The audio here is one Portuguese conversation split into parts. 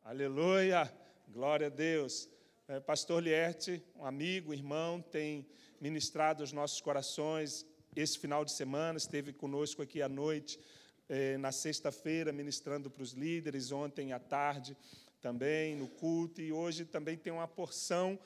Aleluia, glória a Deus. Pastor Lierte, um amigo, irmão, tem ministrado aos nossos corações esse final de semana, esteve conosco aqui à noite, na sexta-feira, ministrando para os líderes, ontem à tarde também, no culto, e hoje também tem uma porção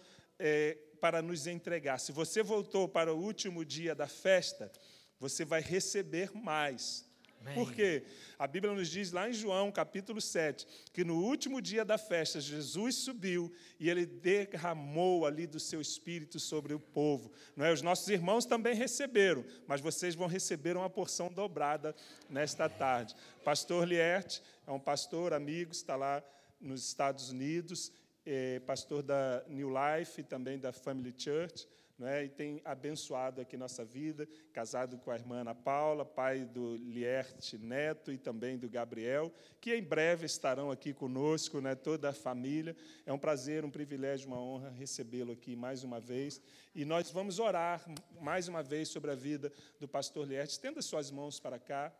para nos entregar. Se você voltou para o último dia da festa, você vai receber mais. Por quê? A Bíblia nos diz lá em João, capítulo 7, que no último dia da festa, Jesus subiu e ele derramou ali do seu Espírito sobre o povo. Não é? Os nossos irmãos também receberam, mas vocês vão receber uma porção dobrada nesta tarde. Pastor Lierte é um pastor, amigo, está lá nos Estados Unidos, pastor da New Life e também da Family Church, não é? E tem abençoado aqui nossa vida, casado com a irmã Ana Paula, pai do Lierte Neto e também do Gabriel, que em breve estarão aqui conosco, né? Toda a família. É um prazer, um privilégio, uma honra recebê-lo aqui mais uma vez. E nós vamos orar mais uma vez sobre a vida do pastor Lierte. Estenda suas mãos para cá.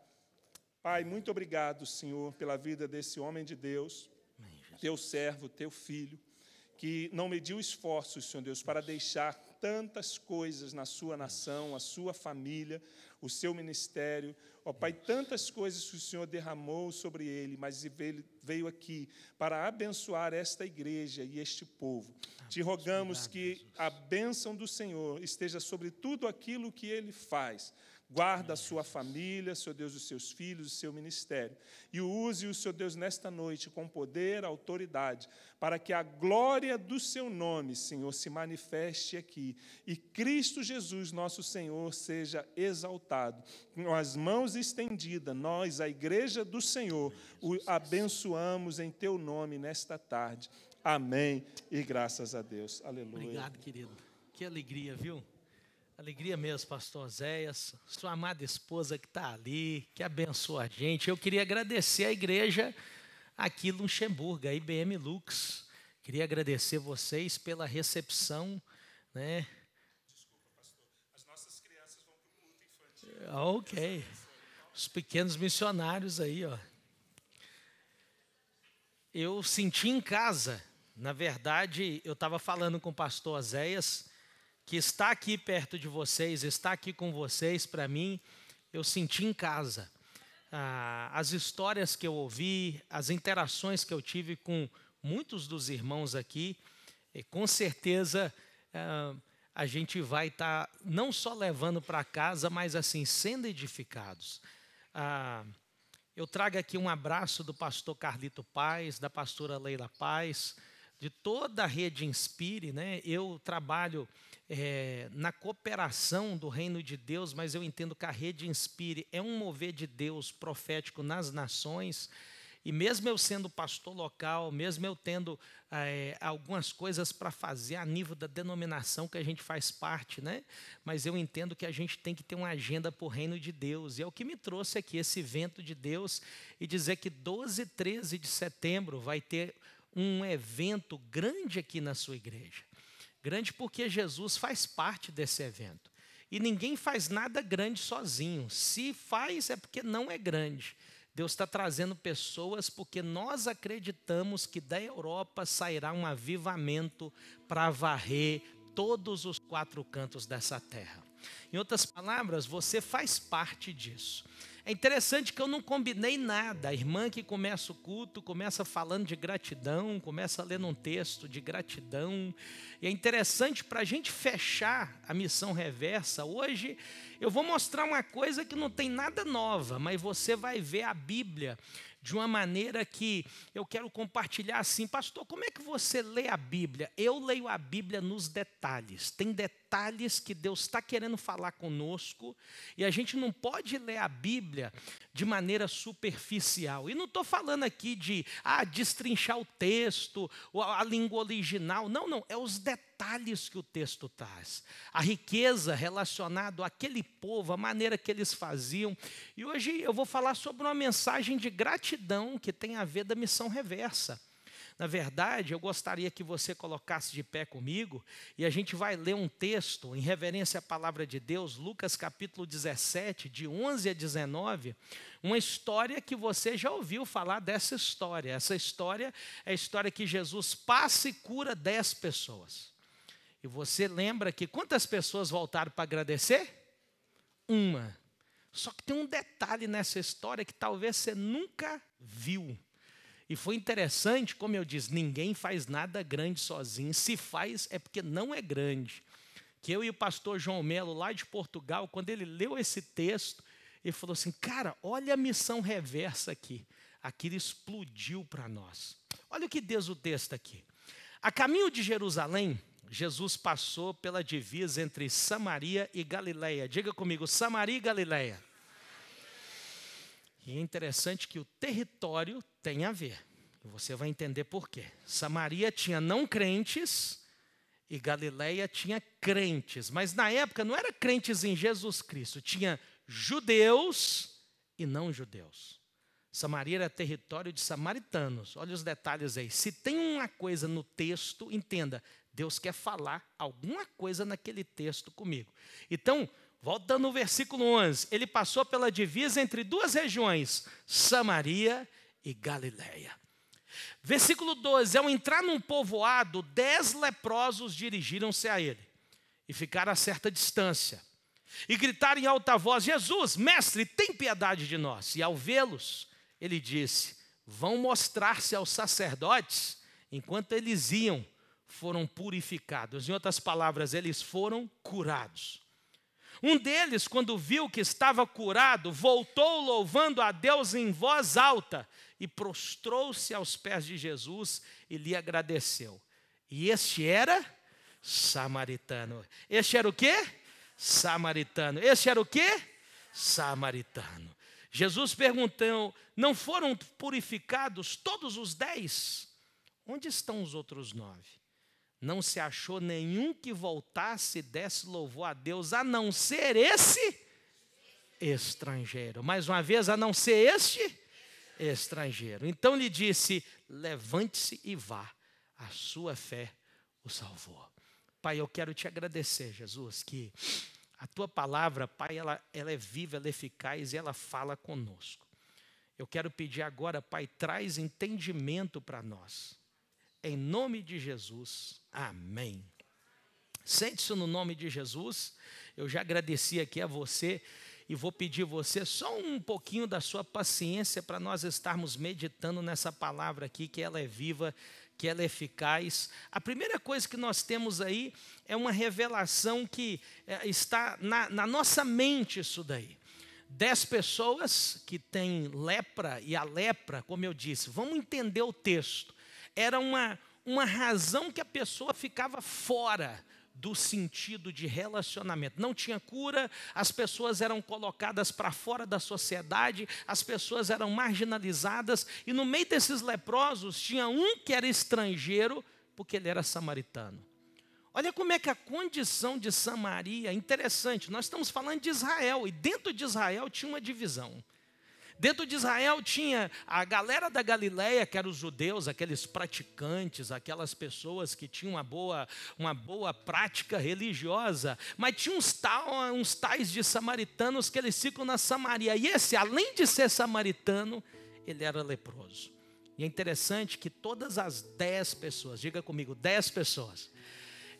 Pai, muito obrigado, Senhor, pela vida desse homem de Deus, teu servo, teu filho, que não mediu esforços, Senhor Deus, para deixar tantas coisas na sua nação, a sua família, o seu ministério. Ó Pai, tantas coisas que o Senhor derramou sobre ele, mas ele veio aqui para abençoar esta igreja e este povo. Te rogamos que a bênção do Senhor esteja sobre tudo aquilo que ele faz. Guarda a sua família, Senhor Deus, os seus filhos, o seu ministério. E use o Senhor Deus nesta noite com poder, autoridade, para que a glória do seu nome, Senhor, se manifeste aqui. E Cristo Jesus, nosso Senhor, seja exaltado. Com as mãos estendidas, nós, a igreja do Senhor, o abençoamos em teu nome nesta tarde. Amém. E graças a Deus. Aleluia. Obrigado, querido. Que alegria, viu? Alegria mesmo, pastor Zéias, sua amada esposa que está ali, que abençoa a gente. Eu queria agradecer a igreja aqui em Luxemburgo, a IBM Lux. Queria agradecer vocês pela recepção, né? Desculpa, pastor. As nossas crianças vão para o culto infantil. Ok. Os pequenos missionários aí, ó. Eu senti em casa, na verdade, eu estava falando com o pastor Zéias, que está aqui perto de vocês, está aqui com vocês, para mim, eu senti em casa. As histórias que eu ouvi, as interações que eu tive com muitos dos irmãos aqui, com certeza a gente vai estar não só levando para casa, mas assim, sendo edificados. Eu trago aqui um abraço do pastor Carlito Paz, da pastora Leila Paz, de toda a Rede Inspire, né? Eu trabalho na cooperação do Reino de Deus, mas eu entendo que a Rede Inspire é um mover de Deus profético nas nações, e mesmo eu sendo pastor local, mesmo eu tendo algumas coisas para fazer a nível da denominação que a gente faz parte, né? Mas eu entendo que a gente tem que ter uma agenda para o Reino de Deus, e é o que me trouxe aqui, esse evento de Deus, e dizer que 12 e 13 de setembro vai ter um evento grande aqui na sua igreja. Grande porque Jesus faz parte desse evento. E ninguém faz nada grande sozinho. Se faz, é porque não é grande. Deus está trazendo pessoas porque nós acreditamos que da Europa sairá um avivamento para varrer todos os 4 cantos dessa terra. Em outras palavras, você faz parte disso. É interessante que eu não combinei nada. A irmã que começa o culto, começa falando de gratidão, começa lendo um texto de gratidão. E é interessante para a gente fechar a missão reversa. Hoje eu vou mostrar uma coisa que não tem nada nova, mas você vai ver a Bíblia de uma maneira que eu quero compartilhar assim. Pastor, como é que você lê a Bíblia? Eu leio a Bíblia nos detalhes. Tem detalhes que Deus está querendo falar conosco, e a gente não pode ler a Bíblia de maneira superficial. E não estou falando aqui de destrinchar o texto, ou a língua original. Não, não. É os detalhes que o texto traz. A riqueza relacionada àquele povo, a maneira que eles faziam. E hoje eu vou falar sobre uma mensagem de gratidão que tem a ver da missão reversa. Na verdade, eu gostaria que você colocasse de pé comigo e a gente vai ler um texto em reverência à palavra de Deus, Lucas capítulo 17, de 11 a 19, uma história que você já ouviu falar dessa história. Essa história é a história que Jesus passa e cura 10 pessoas. E você lembra que quantas pessoas voltaram para agradecer? Uma. Só que tem um detalhe nessa história que talvez você nunca viu. E foi interessante, como eu disse, ninguém faz nada grande sozinho. Se faz, é porque não é grande. Que eu e o pastor João Melo, lá de Portugal, quando ele leu esse texto, ele falou assim, cara, olha a missão reversa aqui. Aquilo explodiu para nós. Olha o que diz o texto aqui. A caminho de Jerusalém, Jesus passou pela divisa entre Samaria e Galileia. Diga comigo, Samaria e Galileia. E é interessante que o território tem a ver. E você vai entender por quê. Samaria tinha não crentes e Galileia tinha crentes. Mas na época não era crentes em Jesus Cristo. Tinha judeus e não judeus. Samaria era território de samaritanos. Olha os detalhes aí. Se tem uma coisa no texto, entenda. Deus quer falar alguma coisa naquele texto comigo. Então, voltando no versículo 11, ele passou pela divisa entre duas regiões, Samaria e Galileia. Versículo 12, ao entrar num povoado, 10 leprosos dirigiram-se a ele e ficaram a certa distância. E gritaram em alta voz, Jesus, mestre, tem piedade de nós. E ao vê-los, ele disse, vão mostrar-se aos sacerdotes. Enquanto eles iam, foram purificados. Em outras palavras, eles foram curados. Um deles, quando viu que estava curado, voltou louvando a Deus em voz alta e prostrou-se aos pés de Jesus e lhe agradeceu. E este era samaritano. Este era o quê? Samaritano. Este era o quê? Samaritano. Jesus perguntou, não foram purificados todos os 10? Onde estão os outros 9? Não se achou nenhum que voltasse e desse louvor a Deus, a não ser esse estrangeiro. Mais uma vez, a não ser este estrangeiro. Então lhe disse, levante-se e vá, a sua fé o salvou. Pai, eu quero te agradecer, Jesus, que a tua palavra, Pai, ela é viva, ela é eficaz e ela fala conosco. Eu quero pedir agora, Pai, traz entendimento para nós. Em nome de Jesus, amém. Sente-se no nome de Jesus. Eu já agradeci aqui a você e vou pedir a você só um pouquinho da sua paciência para nós estarmos meditando nessa palavra aqui, que ela é viva, que ela é eficaz. A primeira coisa que nós temos aí é uma revelação que está na nossa mente isso daí. 10 pessoas que têm lepra, e a lepra, como eu disse, vamos entender o texto. Era uma razão que a pessoa ficava fora do sentido de relacionamento. Não tinha cura, as pessoas eram colocadas para fora da sociedade, as pessoas eram marginalizadas, e no meio desses leprosos tinha um que era estrangeiro, porque ele era samaritano. Olha como é que a condição de Samaria é interessante. Nós estamos falando de Israel, e dentro de Israel tinha uma divisão. Dentro de Israel tinha a galera da Galileia, que eram os judeus, aqueles praticantes, aquelas pessoas que tinham uma boa prática religiosa. Mas tinha uns tais de samaritanos que eles ficam na Samaria. E esse, além de ser samaritano, ele era leproso. E é interessante que todas as 10 pessoas, diga comigo, 10 pessoas,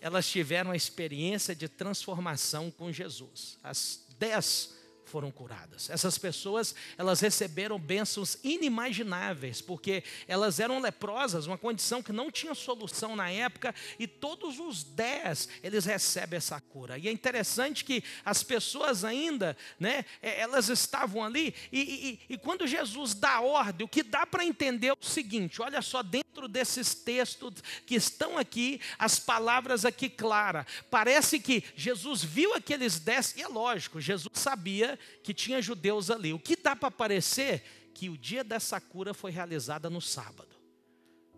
elas tiveram a experiência de transformação com Jesus. As 10 foram curadas. Essas pessoas, elas receberam bênçãos inimagináveis, porque elas eram leprosas, uma condição que não tinha solução na época, e todos os 10, eles recebem essa cura. E é interessante que as pessoas ainda, né, elas estavam ali, e quando Jesus dá ordem, o que dá para entender é o seguinte, olha só, dentro desses textos que estão aqui, as palavras aqui claras, parece que Jesus viu aqueles 10, e é lógico, Jesus sabia que tinha judeus ali. O que dá para parecer que o dia dessa cura foi realizada no sábado,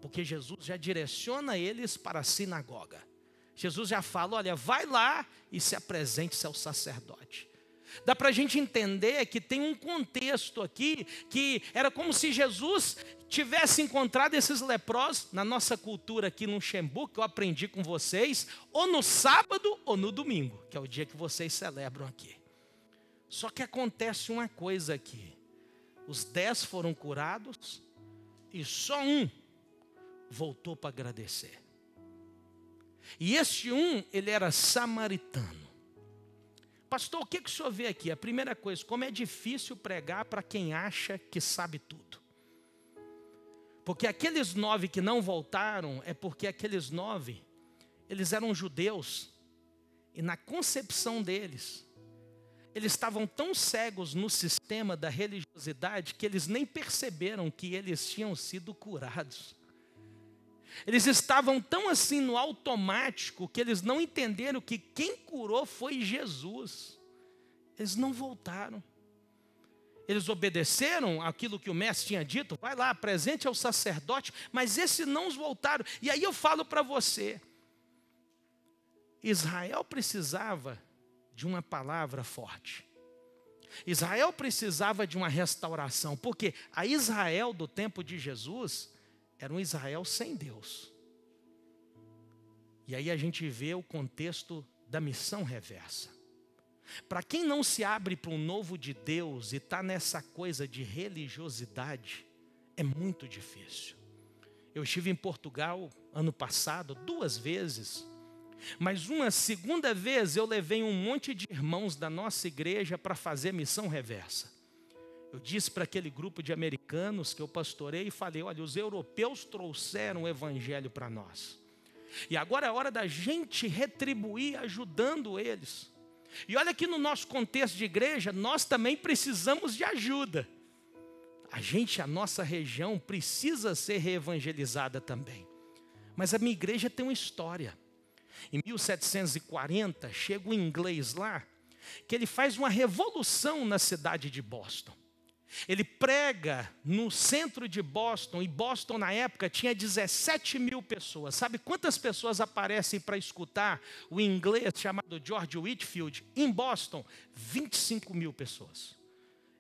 porque Jesus já direciona eles para a sinagoga. Jesus já fala, olha, vai lá e se apresente ao sacerdote. Dá para a gente entender que tem um contexto aqui, que era como se Jesus tivesse encontrado esses leprosos, na nossa cultura aqui no Luxemburgo, que eu aprendi com vocês, ou no sábado ou no domingo, que é o dia que vocês celebram aqui. Só que acontece uma coisa aqui, os 10 foram curados e só um voltou para agradecer. E este um, ele era samaritano. Pastor, o que o senhor vê aqui? A primeira coisa, como é difícil pregar para quem acha que sabe tudo. Porque aqueles 9 que não voltaram, é porque aqueles 9, eles eram judeus. E na concepção deles, eles estavam tão cegos no sistema da religiosidade que eles nem perceberam que eles tinham sido curados. Eles estavam tão assim no automático que eles não entenderam que quem curou foi Jesus. Eles não voltaram. Eles obedeceram aquilo que o mestre tinha dito, vai lá, apresente ao sacerdote, mas esses não os voltaram. E aí eu falo para você, Israel precisava de uma palavra forte. Israel precisava de uma restauração, porque a Israel do tempo de Jesus era um Israel sem Deus. E aí a gente vê o contexto da missão reversa. Para quem não se abre para um novo de Deus e está nessa coisa de religiosidade, é muito difícil. Eu estive em Portugal ano passado 2 vezes, mas uma segunda vez eu levei um monte de irmãos da nossa igreja para fazer missão reversa. Eu disse para aquele grupo de americanos que eu pastorei e falei, olha, os europeus trouxeram o evangelho para nós. E agora é hora da gente retribuir ajudando eles. E olha que no nosso contexto de igreja, nós também precisamos de ajuda. A nossa região precisa ser reevangelizada também. Mas a minha igreja tem uma história. Em 1740, chega um inglês lá, que ele faz uma revolução na cidade de Boston. Ele prega no centro de Boston, e Boston na época tinha 17 mil pessoas. Sabe quantas pessoas aparecem para escutar o inglês chamado George Whitefield? Em Boston, 25 mil pessoas.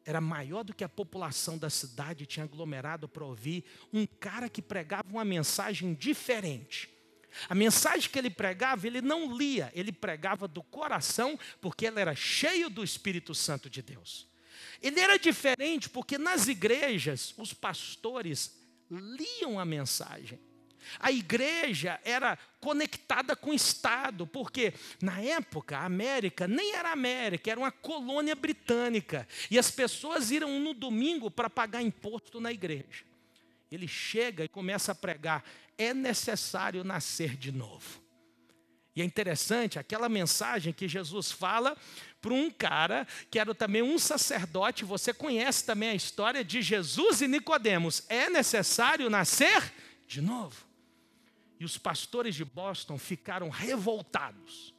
Era maior do que a população da cidade tinha aglomerado para ouvir um cara que pregava uma mensagem diferente. A mensagem que ele pregava, ele não lia, ele pregava do coração, porque ele era cheio do Espírito Santo de Deus. Ele era diferente porque nas igrejas os pastores liam a mensagem. A igreja era conectada com o Estado, porque na época a América nem era América, era uma colônia britânica. E as pessoas iam no domingo para pagar imposto na igreja. Ele chega e começa a pregar, é necessário nascer de novo. E é interessante, aquela mensagem que Jesus fala para um cara que era também um sacerdote, você conhece também a história de Jesus e Nicodemos, é necessário nascer de novo. E os pastores de Boston ficaram revoltados,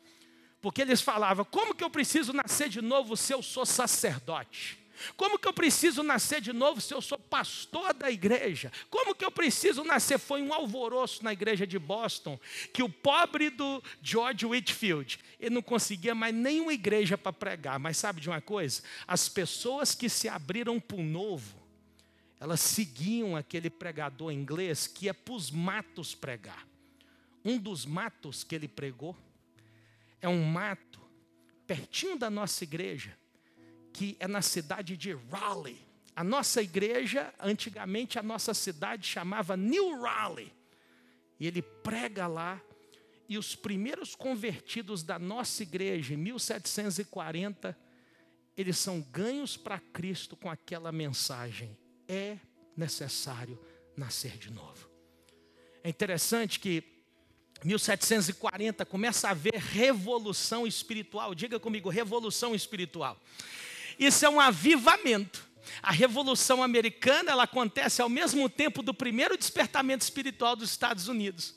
porque eles falavam, como que eu preciso nascer de novo se eu sou sacerdote? Como que eu preciso nascer de novo se eu sou pastor da igreja? Como que eu preciso nascer? Foi um alvoroço na igreja de Boston, que o pobre do George Whitefield, ele não conseguia mais nenhuma igreja para pregar. Mas sabe de uma coisa? As pessoas que se abriram para o novo, elas seguiam aquele pregador inglês que ia para os matos pregar. Um dos matos que ele pregou é um mato pertinho da nossa igreja, que é na cidade de Raleigh. A nossa igreja, antigamente a nossa cidade chamava New Raleigh. E ele prega lá, e os primeiros convertidos da nossa igreja, em 1740, eles são ganhos para Cristo com aquela mensagem. É necessário nascer de novo. É interessante que 1740 começa a haver revolução espiritual. Diga comigo, revolução espiritual. Isso é um avivamento. A Revolução Americana, ela acontece ao mesmo tempo do primeiro despertamento espiritual dos Estados Unidos.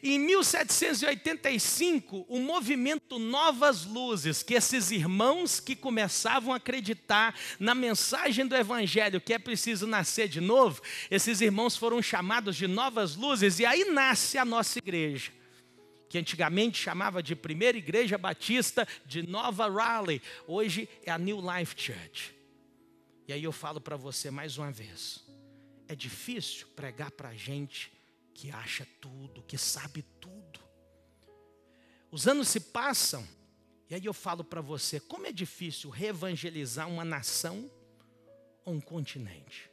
E em 1785, o movimento Novas Luzes, que esses irmãos que começavam a acreditar na mensagem do Evangelho, que é preciso nascer de novo, esses irmãos foram chamados de Novas Luzes, e aí nasce a nossa igreja. que antigamente chamava de Primeira Igreja Batista de Nova Raleigh, hoje é a New Life Church. E aí eu falo para você mais uma vez, é difícil pregar para gente que acha tudo, que sabe tudo. Os anos se passam, e aí eu falo para você, como é difícil reevangelizar uma nação ou um continente.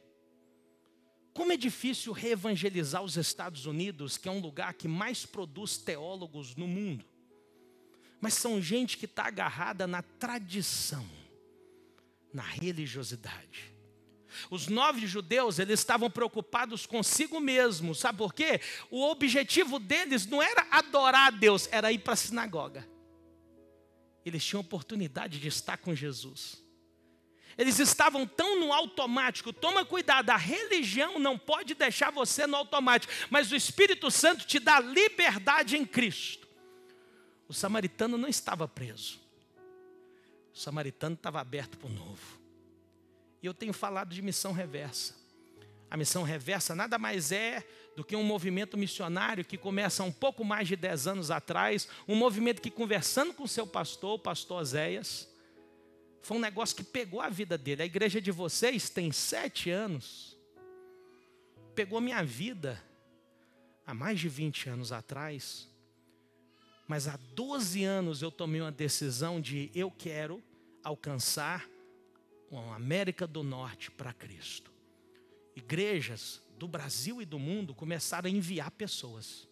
Como é difícil reevangelizar os Estados Unidos, que é um lugar que mais produz teólogos no mundo. Mas são gente que está agarrada na tradição, na religiosidade. Os 9 judeus, eles estavam preocupados consigo mesmos. Sabe por quê? O objetivo deles não era adorar a Deus, era ir para a sinagoga. Eles tinham oportunidade de estar com Jesus. Eles estavam tão no automático. Toma cuidado, a religião não pode deixar você no automático, mas o Espírito Santo te dá liberdade em Cristo. O samaritano não estava preso. O samaritano estava aberto para o novo. E eu tenho falado de missão reversa. A missão reversa nada mais é do que um movimento missionário que começa há um pouco mais de 10 anos atrás, um movimento que, conversando com seu pastor, o pastor Oséias, foi um negócio que pegou a vida dele. A igreja de vocês tem 7 anos. Pegou minha vida há mais de 20 anos atrás. Mas há 12 anos eu tomei uma decisão de eu quero alcançar uma América do Norte para Cristo. Igrejas do Brasil e do mundo começaram a enviar pessoas.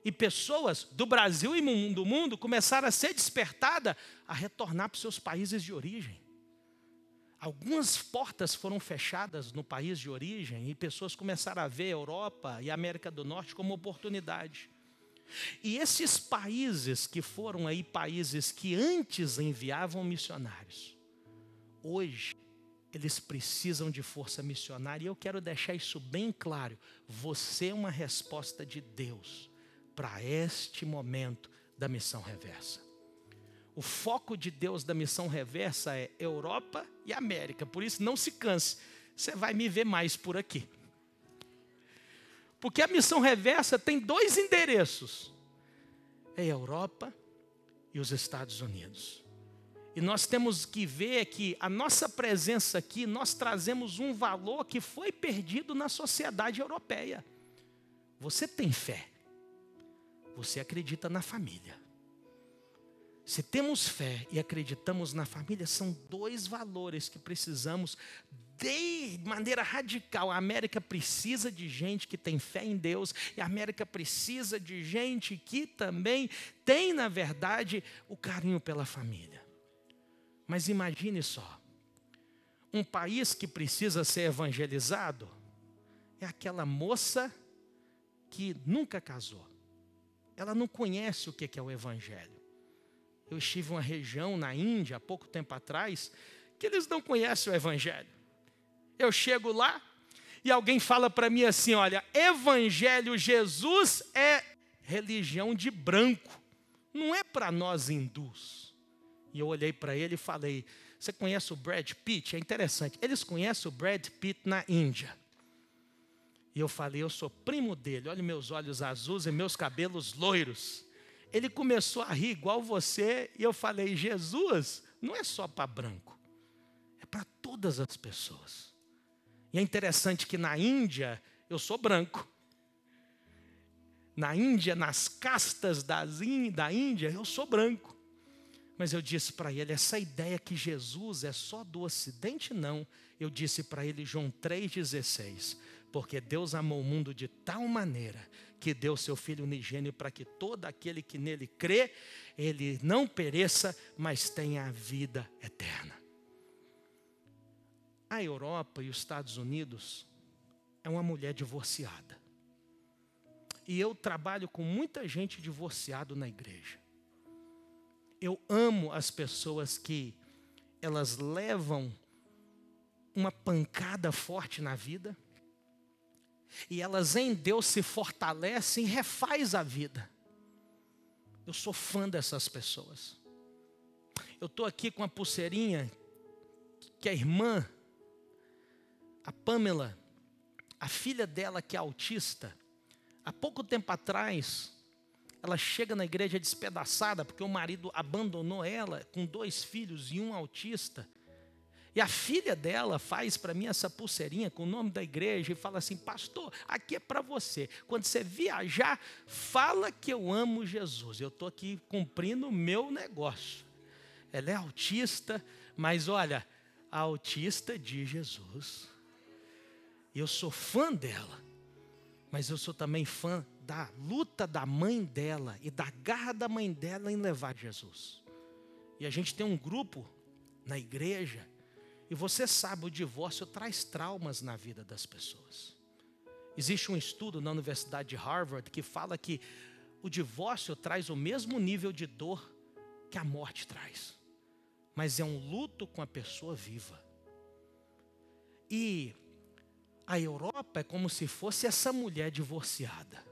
E pessoas do Brasil e do mundo começaram a ser despertadas a retornar para os seus países de origem. Algumas portas foram fechadas no país de origem e pessoas começaram a ver a Europa e a América do Norte como oportunidade. E esses países que foram aí países que antes enviavam missionários, hoje eles precisam de força missionária. E eu quero deixar isso bem claro. Você é uma resposta de Deus para este momento da missão reversa. O foco de Deus da missão reversa é Europa e América. Por isso, não se canse. Você vai me ver mais por aqui. Porque a missão reversa tem 2 endereços. É a Europa e os Estados Unidos. E nós temos que ver que a nossa presença aqui, nós trazemos um valor que foi perdido na sociedade europeia. Você tem fé. Você acredita na família. Se temos fé e acreditamos na família, são 2 valores que precisamos de maneira radical. A América precisa de gente que tem fé em Deus, e a América precisa de gente que também tem, na verdade, o carinho pela família. Mas imagine só, um país que precisa ser evangelizado é aquela moça que nunca casou. Ela não conhece o que é o evangelho. Eu estive em uma região na Índia, há pouco tempo atrás, que eles não conhecem o evangelho. Eu chego lá e alguém fala para mim assim, olha, evangelho, Jesus é religião de branco, não é para nós hindus. E eu olhei para ele e falei, você conhece o Brad Pitt? É interessante, eles conhecem o Brad Pitt na Índia. E eu falei, eu sou primo dele, olha meus olhos azuis e meus cabelos loiros. Ele começou a rir igual você, e eu falei, Jesus não é só para branco, é para todas as pessoas. E é interessante que na Índia, eu sou branco. Na Índia, nas castas da Índia, eu sou branco. Mas eu disse para ele, essa ideia que Jesus é só do Ocidente, não. Eu disse para ele, João 3,16, porque Deus amou o mundo de tal maneira que deu seu Filho unigênito para que todo aquele que nele crê, ele não pereça, mas tenha a vida eterna. A Europa e os Estados Unidos é uma mulher divorciada. E eu trabalho com muita gente divorciada na igreja. Eu amo as pessoas que elas levam uma pancada forte na vida e elas em Deus se fortalecem e refaz a vida. Eu sou fã dessas pessoas. Eu estou aqui com a pulseirinha que a irmã, a Pamela, a filha dela que é autista, há pouco tempo atrás, ela chega na igreja despedaçada, porque o marido abandonou ela, com 2 filhos e um autista. E a filha dela faz para mim essa pulseirinha com o nome da igreja e fala assim: pastor, aqui é para você. Quando você viajar, fala que eu amo Jesus. Eu estou aqui cumprindo o meu negócio. Ela é autista, mas olha, a autista de Jesus. Eu sou fã dela, mas eu sou também fã da luta da mãe dela e da garra da mãe dela em levar Jesus. E a gente tem um grupo na igreja. E você sabe, o divórcio traz traumas na vida das pessoas. Existe um estudo na Universidade de Harvard que fala que o divórcio traz o mesmo nível de dor que a morte traz. Mas é um luto com a pessoa viva. E a Europa é como se fosse essa mulher divorciada.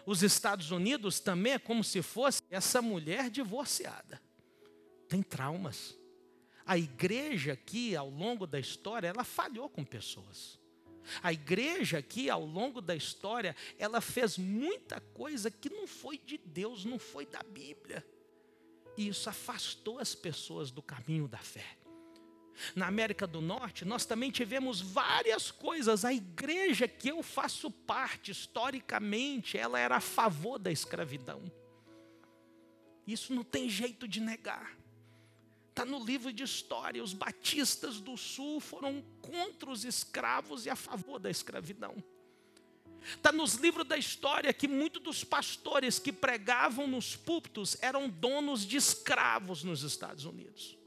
Os Estados Unidos também é como se fosse essa mulher divorciada. Tem traumas. A igreja aqui, ao longo da história, ela falhou com pessoas. A igreja aqui, ao longo da história, ela fez muita coisa que não foi de Deus, não foi da Bíblia. E isso afastou as pessoas do caminho da fé. Na América do Norte, nós também tivemos várias coisas. A igreja que eu faço parte, historicamente, ela era a favor da escravidão. Isso não tem jeito de negar. Está no livro de história, os batistas do sul foram contra os escravos e a favor da escravidão. Está nos livros da história que muitos dos pastores que pregavam nos púlpitos eram donos de escravos nos Estados Unidos.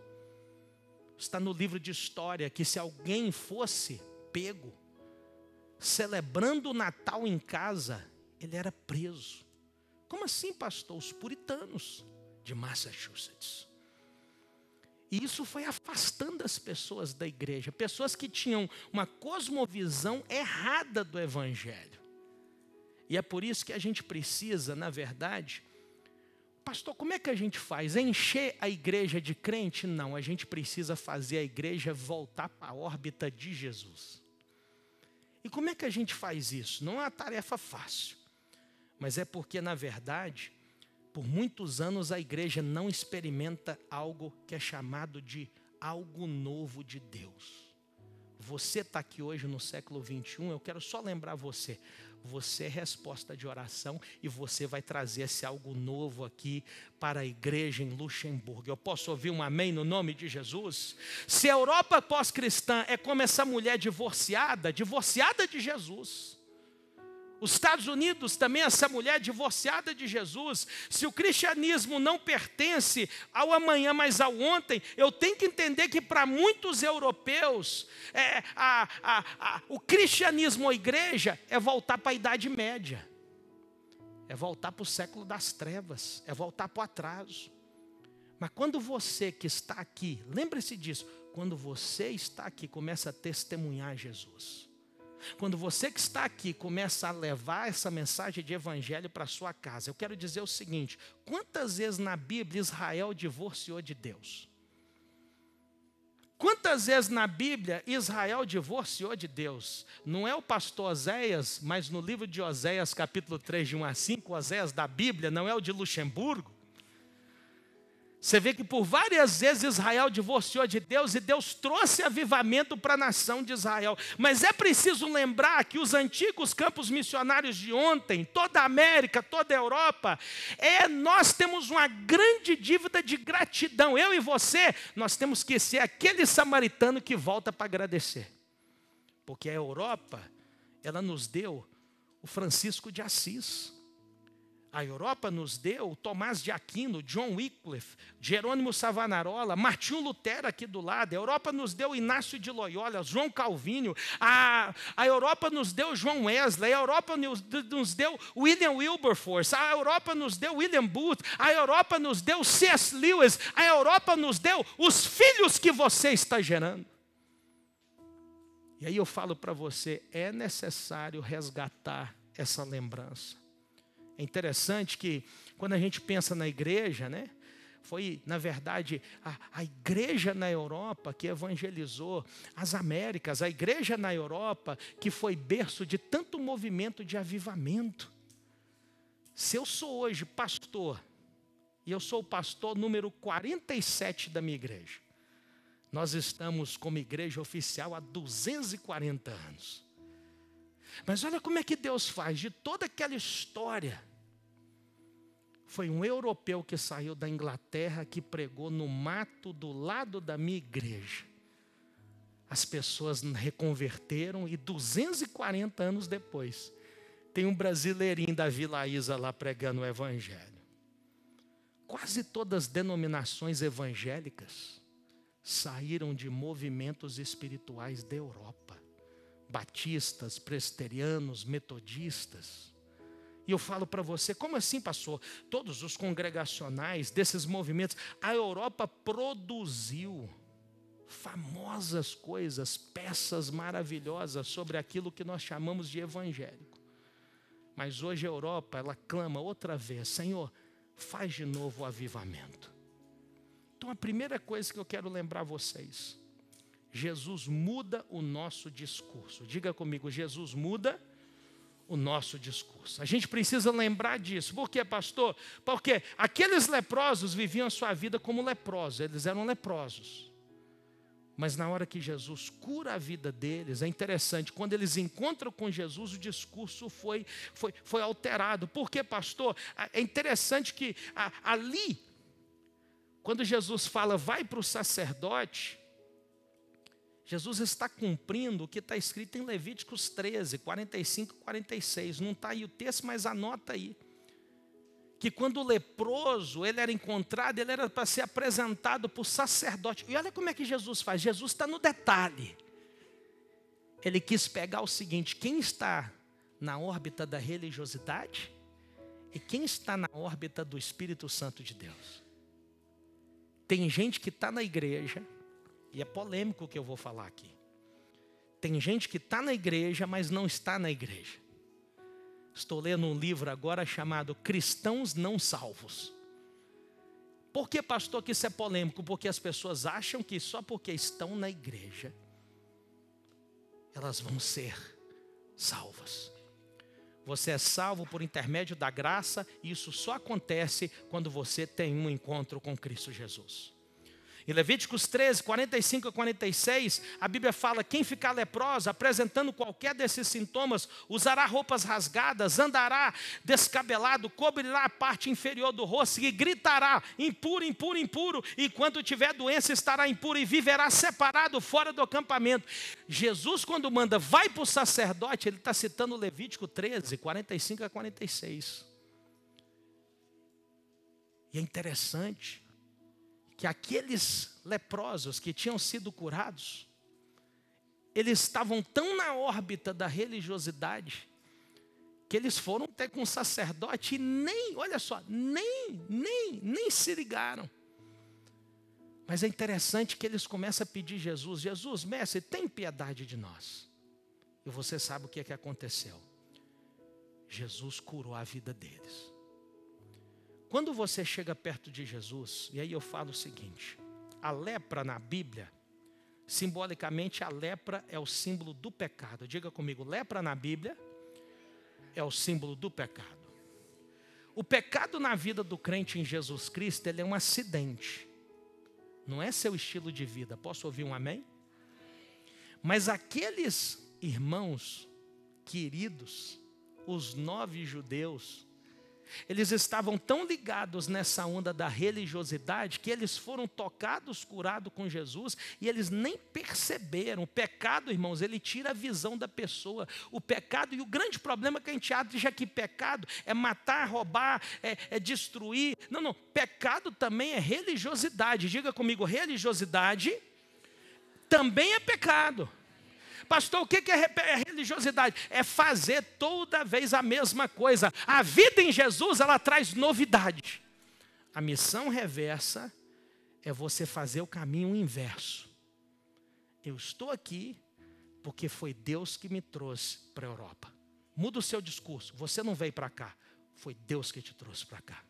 Está no livro de história que se alguém fosse pego, celebrando o Natal em casa, ele era preso. Como assim, pastor? Os puritanos de Massachusetts. E isso foi afastando as pessoas da igreja. Pessoas que tinham uma cosmovisão errada do evangelho. E é por isso que a gente precisa, na verdade... Pastor, como é que a gente faz? Encher a igreja de crente? Não, a gente precisa fazer a igreja voltar para a órbita de Jesus. E como é que a gente faz isso? Não é uma tarefa fácil. Mas é porque, na verdade... Por muitos anos a igreja não experimenta algo que é chamado de algo novo de Deus. Você está aqui hoje no século 21, eu quero só lembrar você. Você é resposta de oração e você vai trazer esse algo novo aqui para a igreja em Luxemburgo. Eu posso ouvir um amém no nome de Jesus? Se a Europa pós-cristã é como essa mulher divorciada de Jesus. Os Estados Unidos também, essa mulher divorciada de Jesus. Se o cristianismo não pertence ao amanhã, mas ao ontem, eu tenho que entender que para muitos europeus, o cristianismo ou a igreja é voltar para a Idade Média. É voltar para o século das trevas, é voltar para o atraso. Mas quando você que está aqui, lembre-se disso, quando você está aqui, começa a testemunhar Jesus. Quando você que está aqui começa a levar essa mensagem de evangelho para a sua casa, eu quero dizer o seguinte: quantas vezes na Bíblia Israel divorciou de Deus? Quantas vezes na Bíblia Israel divorciou de Deus? Não é o pastor Oséias, mas no livro de Oséias, capítulo 3, de 1 a 5, Oséias da Bíblia, não é o de Luxemburgo. Você vê que por várias vezes Israel divorciou de Deus e Deus trouxe avivamento para a nação de Israel. Mas é preciso lembrar que os antigos campos missionários de ontem, toda a América, toda a Europa, nós temos uma grande dívida de gratidão. Eu e você, nós temos que ser aquele samaritano que volta para agradecer. Porque a Europa, ela nos deu o Francisco de Assis. A Europa nos deu Tomás de Aquino, John Wycliffe, Jerônimo Savonarola, Martinho Lutero aqui do lado. A Europa nos deu Inácio de Loyola, João Calvino. A Europa nos deu João Wesley. A Europa nos deu William Wilberforce. A Europa nos deu William Booth. A Europa nos deu C.S. Lewis. A Europa nos deu os filhos que você está gerando. E aí eu falo para você, é necessário resgatar essa lembrança. É interessante que quando a gente pensa na igreja, né, foi, na verdade, a igreja na Europa que evangelizou as Américas, a igreja na Europa que foi berço de tanto movimento de avivamento. Se eu sou hoje pastor, e eu sou o pastor número 47 da minha igreja, nós estamos como igreja oficial há 240 anos. Mas olha como é que Deus faz. De toda aquela história, foi um europeu que saiu da Inglaterra, que pregou no mato do lado da minha igreja. As pessoas reconverteram e 240 anos depois, tem um brasileirinho da Vila Isa lá pregando o evangelho. Quase todas as denominações evangélicas saíram de movimentos espirituais da Europa. Batistas, presbiterianos, metodistas. E eu falo para você, como assim, pastor? Todos os congregacionais desses movimentos, a Europa produziu famosas coisas, peças maravilhosas sobre aquilo que nós chamamos de evangélico. Mas hoje a Europa, ela clama outra vez, Senhor, faz de novo o avivamento. Então a primeira coisa que eu quero lembrar vocês, Jesus muda o nosso discurso. Diga comigo, Jesus muda o nosso discurso. A gente precisa lembrar disso. Por quê, pastor? Porque aqueles leprosos viviam a sua vida como leprosos. Eles eram leprosos. Mas na hora que Jesus cura a vida deles, é interessante, quando eles encontram com Jesus, o discurso foi alterado. Por quê, pastor? É interessante que ali, quando Jesus fala, vai para o sacerdote, Jesus está cumprindo o que está escrito em Levíticos 13, 45 e 46. Não está aí o texto, mas anota aí. Que quando o leproso ele era encontrado, ele era para ser apresentado para o sacerdote. E olha como é que Jesus faz. Jesus está no detalhe. Ele quis pegar o seguinte, quem está na órbita da religiosidade e quem está na órbita do Espírito Santo de Deus. Tem gente que está na igreja, e é polêmico o que eu vou falar aqui. Tem gente que está na igreja, mas não está na igreja. Estou lendo um livro agora chamado Cristãos Não Salvos. Por que, pastor, que isso é polêmico? Porque as pessoas acham que só porque estão na igreja, elas vão ser salvas. Você é salvo por intermédio da graça, e isso só acontece quando você tem um encontro com Cristo Jesus. Em Levíticos 13, 45 a 46, a Bíblia fala, quem ficar leproso, apresentando qualquer desses sintomas, usará roupas rasgadas, andará descabelado, cobrirá a parte inferior do rosto e gritará, impuro, impuro, impuro, e quando tiver doença estará impuro e viverá separado fora do acampamento. Jesus, quando manda, vai para o sacerdote, ele está citando Levítico 13, 45 a 46. E é interessante que aqueles leprosos que tinham sido curados, eles estavam tão na órbita da religiosidade, que eles foram até com um sacerdote e nem, olha só, nem se ligaram. Mas é interessante que eles começam a pedir Jesus, Jesus, mestre, tem piedade de nós. E você sabe o que é que aconteceu. Jesus curou a vida deles. Quando você chega perto de Jesus, e aí eu falo o seguinte, a lepra na Bíblia, simbolicamente a lepra é o símbolo do pecado. Diga comigo, lepra na Bíblia é o símbolo do pecado. O pecado na vida do crente em Jesus Cristo, ele é um acidente. Não é seu estilo de vida. Posso ouvir um amém? Mas aqueles irmãos queridos, os 9 judeus, eles estavam tão ligados nessa onda da religiosidade que eles foram tocados, curados com Jesus e eles nem perceberam. O pecado, irmãos, ele tira a visão da pessoa. O pecado, e o grande problema que a gente acha que pecado é matar, roubar, é destruir. Não, pecado também é religiosidade. Diga comigo, religiosidade também é pecado. Pastor, o que é religiosidade? É fazer toda vez a mesma coisa. A vida em Jesus, ela traz novidade. A missão reversa é você fazer o caminho inverso. Eu estou aqui porque foi Deus que me trouxe para a Europa. Muda o seu discurso. Você não veio para cá. Foi Deus que te trouxe para cá.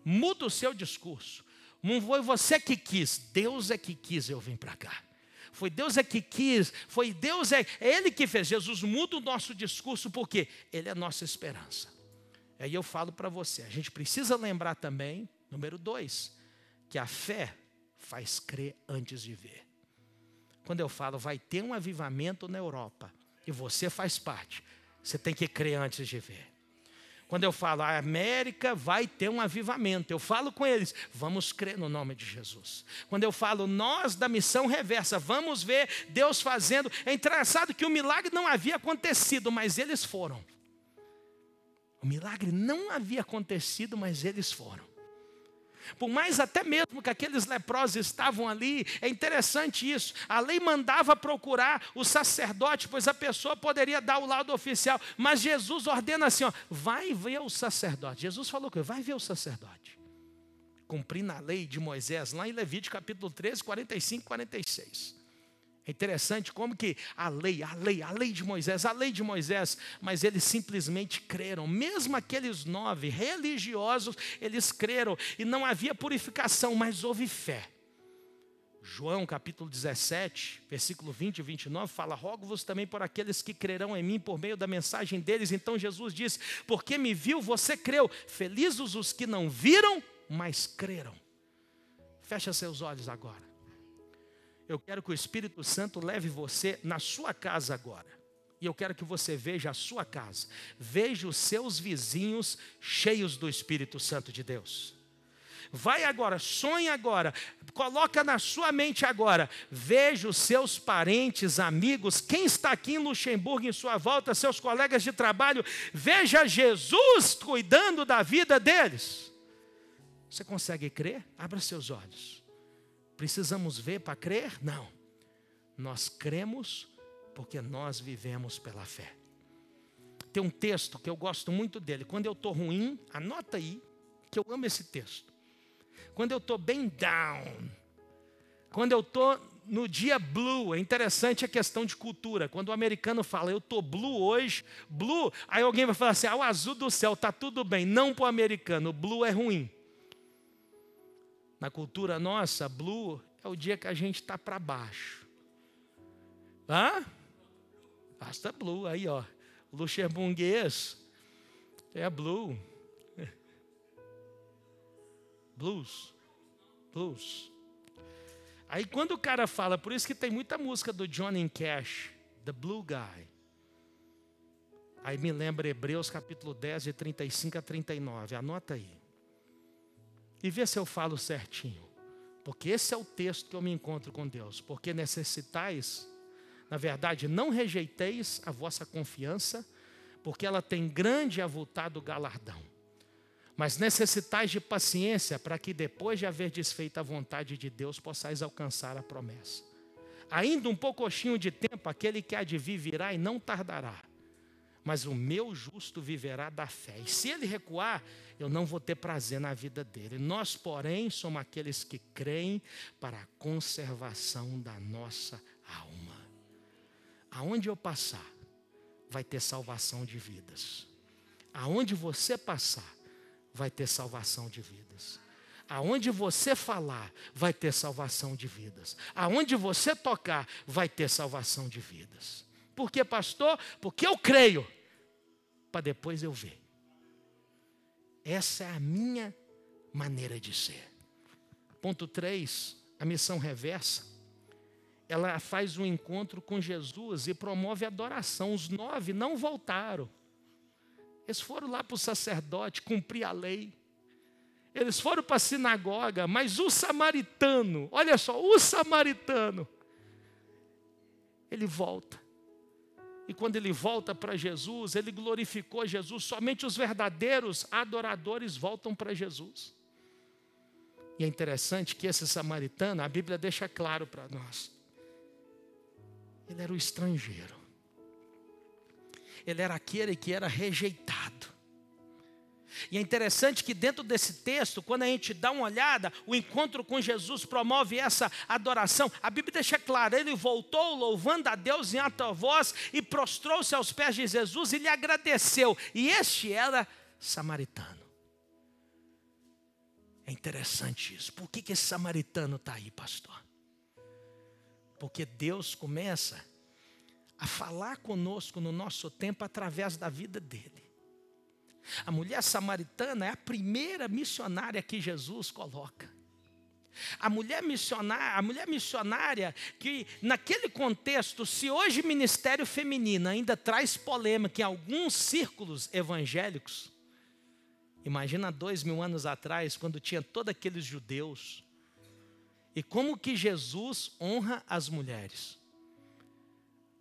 Muda o seu discurso. Não foi você que quis. Deus é que quis eu vim para cá. Foi Deus é que quis, foi Deus, é Ele que fez. Jesus muda o nosso discurso porque Ele é a nossa esperança. Aí eu falo para você, a gente precisa lembrar também, número 2, que a fé faz crer antes de ver. Quando eu falo, vai ter um avivamento na Europa, e você faz parte, você tem que crer antes de ver. Quando eu falo, a América vai ter um avivamento, eu falo com eles, vamos crer no nome de Jesus. Quando eu falo, nós da Missão Reversa, vamos ver Deus fazendo. É engraçado que o milagre não havia acontecido, mas eles foram. O milagre não havia acontecido, mas eles foram. Por mais até mesmo que aqueles leprosos estavam ali, é interessante isso. A lei mandava procurar o sacerdote, pois a pessoa poderia dar o laudo oficial. Mas Jesus ordena assim, ó, vai ver o sacerdote. Jesus falou que vai ver o sacerdote. Cumprindo a lei de Moisés, lá em Levítico capítulo 13, 45 e 46. É interessante como que a lei de Moisés, mas eles simplesmente creram. Mesmo aqueles 9 religiosos, eles creram. E não havia purificação, mas houve fé. João capítulo 17, versículo 20 e 29, fala, rogo-vos também por aqueles que crerão em mim por meio da mensagem deles. Então Jesus disse, porque me viu, você creu. Felizes os que não viram, mas creram. Fecha seus olhos agora. Eu quero que o Espírito Santo leve você na sua casa agora. E eu quero que você veja a sua casa. Veja os seus vizinhos cheios do Espírito Santo de Deus. Vai agora, sonha agora, coloca na sua mente agora. Veja os seus parentes, amigos, quem está aqui em Luxemburgo em sua volta, seus colegas de trabalho. Veja Jesus cuidando da vida deles. Você consegue crer? Abra seus olhos. Precisamos ver para crer? Não. Nós cremos porque nós vivemos pela fé. Tem um texto que eu gosto muito dele. Quando eu estou ruim, anota aí, que eu amo esse texto. Quando eu estou bem down, quando eu estou no dia blue, é interessante a questão de cultura. Quando o americano fala, eu estou blue hoje, blue, aí alguém vai falar assim, o azul do céu, está tudo bem. Não para o americano, blue é ruim. Na cultura nossa, blue é o dia que a gente está para baixo. Basta blue, aí ó. Luxemburguês é blue. Blues. Aí quando o cara fala, por isso que tem muita música do Johnny Cash, The Blue Guy. Aí me lembra Hebreus capítulo 10, de 35 a 39. Anota aí. E vê se eu falo certinho. Porque esse é o texto que eu me encontro com Deus. Porque necessitais, na verdade, não rejeiteis a vossa confiança, porque ela tem grande e avultado galardão. Mas necessitais de paciência, para que depois de haver desfeito a vontade de Deus, possais alcançar a promessa. Ainda um pouquinho de tempo, aquele que há de vir virá e não tardará. Mas o meu justo viverá da fé. E se ele recuar, eu não vou ter prazer na vida dele. Nós, porém, somos aqueles que creem para a conservação da nossa alma. Aonde eu passar, vai ter salvação de vidas. Aonde você passar, vai ter salvação de vidas. Aonde você falar, vai ter salvação de vidas. Aonde você tocar, vai ter salvação de vidas. Por quê, pastor? Porque eu creio, para depois eu ver. Essa é a minha maneira de ser. Ponto 3, a missão reversa. Ela faz um encontro com Jesus e promove a adoração. Os 9 não voltaram. Eles foram lá para o sacerdote cumprir a lei. Eles foram para a sinagoga, mas o samaritano, olha só, o samaritano, ele volta. E quando ele volta para Jesus, ele glorificou Jesus. Somente os verdadeiros adoradores voltam para Jesus. E é interessante que esse samaritano, a Bíblia deixa claro para nós. Ele era o estrangeiro. Ele era aquele que era rejeitado. E é interessante que dentro desse texto, quando a gente dá uma olhada, o encontro com Jesus promove essa adoração. A Bíblia deixa claro, ele voltou louvando a Deus em alta voz e prostrou-se aos pés de Jesus e lhe agradeceu. E este era samaritano. É interessante isso. Por que esse samaritano está aí, pastor? Porque Deus começa a falar conosco no nosso tempo através da vida dele. A mulher samaritana é a primeira missionária que Jesus coloca. A mulher missionária que, naquele contexto, se hoje ministério feminino ainda traz polêmica em alguns círculos evangélicos, imagina 2000 anos atrás, quando tinha todos aqueles judeus. E como que Jesus honra as mulheres?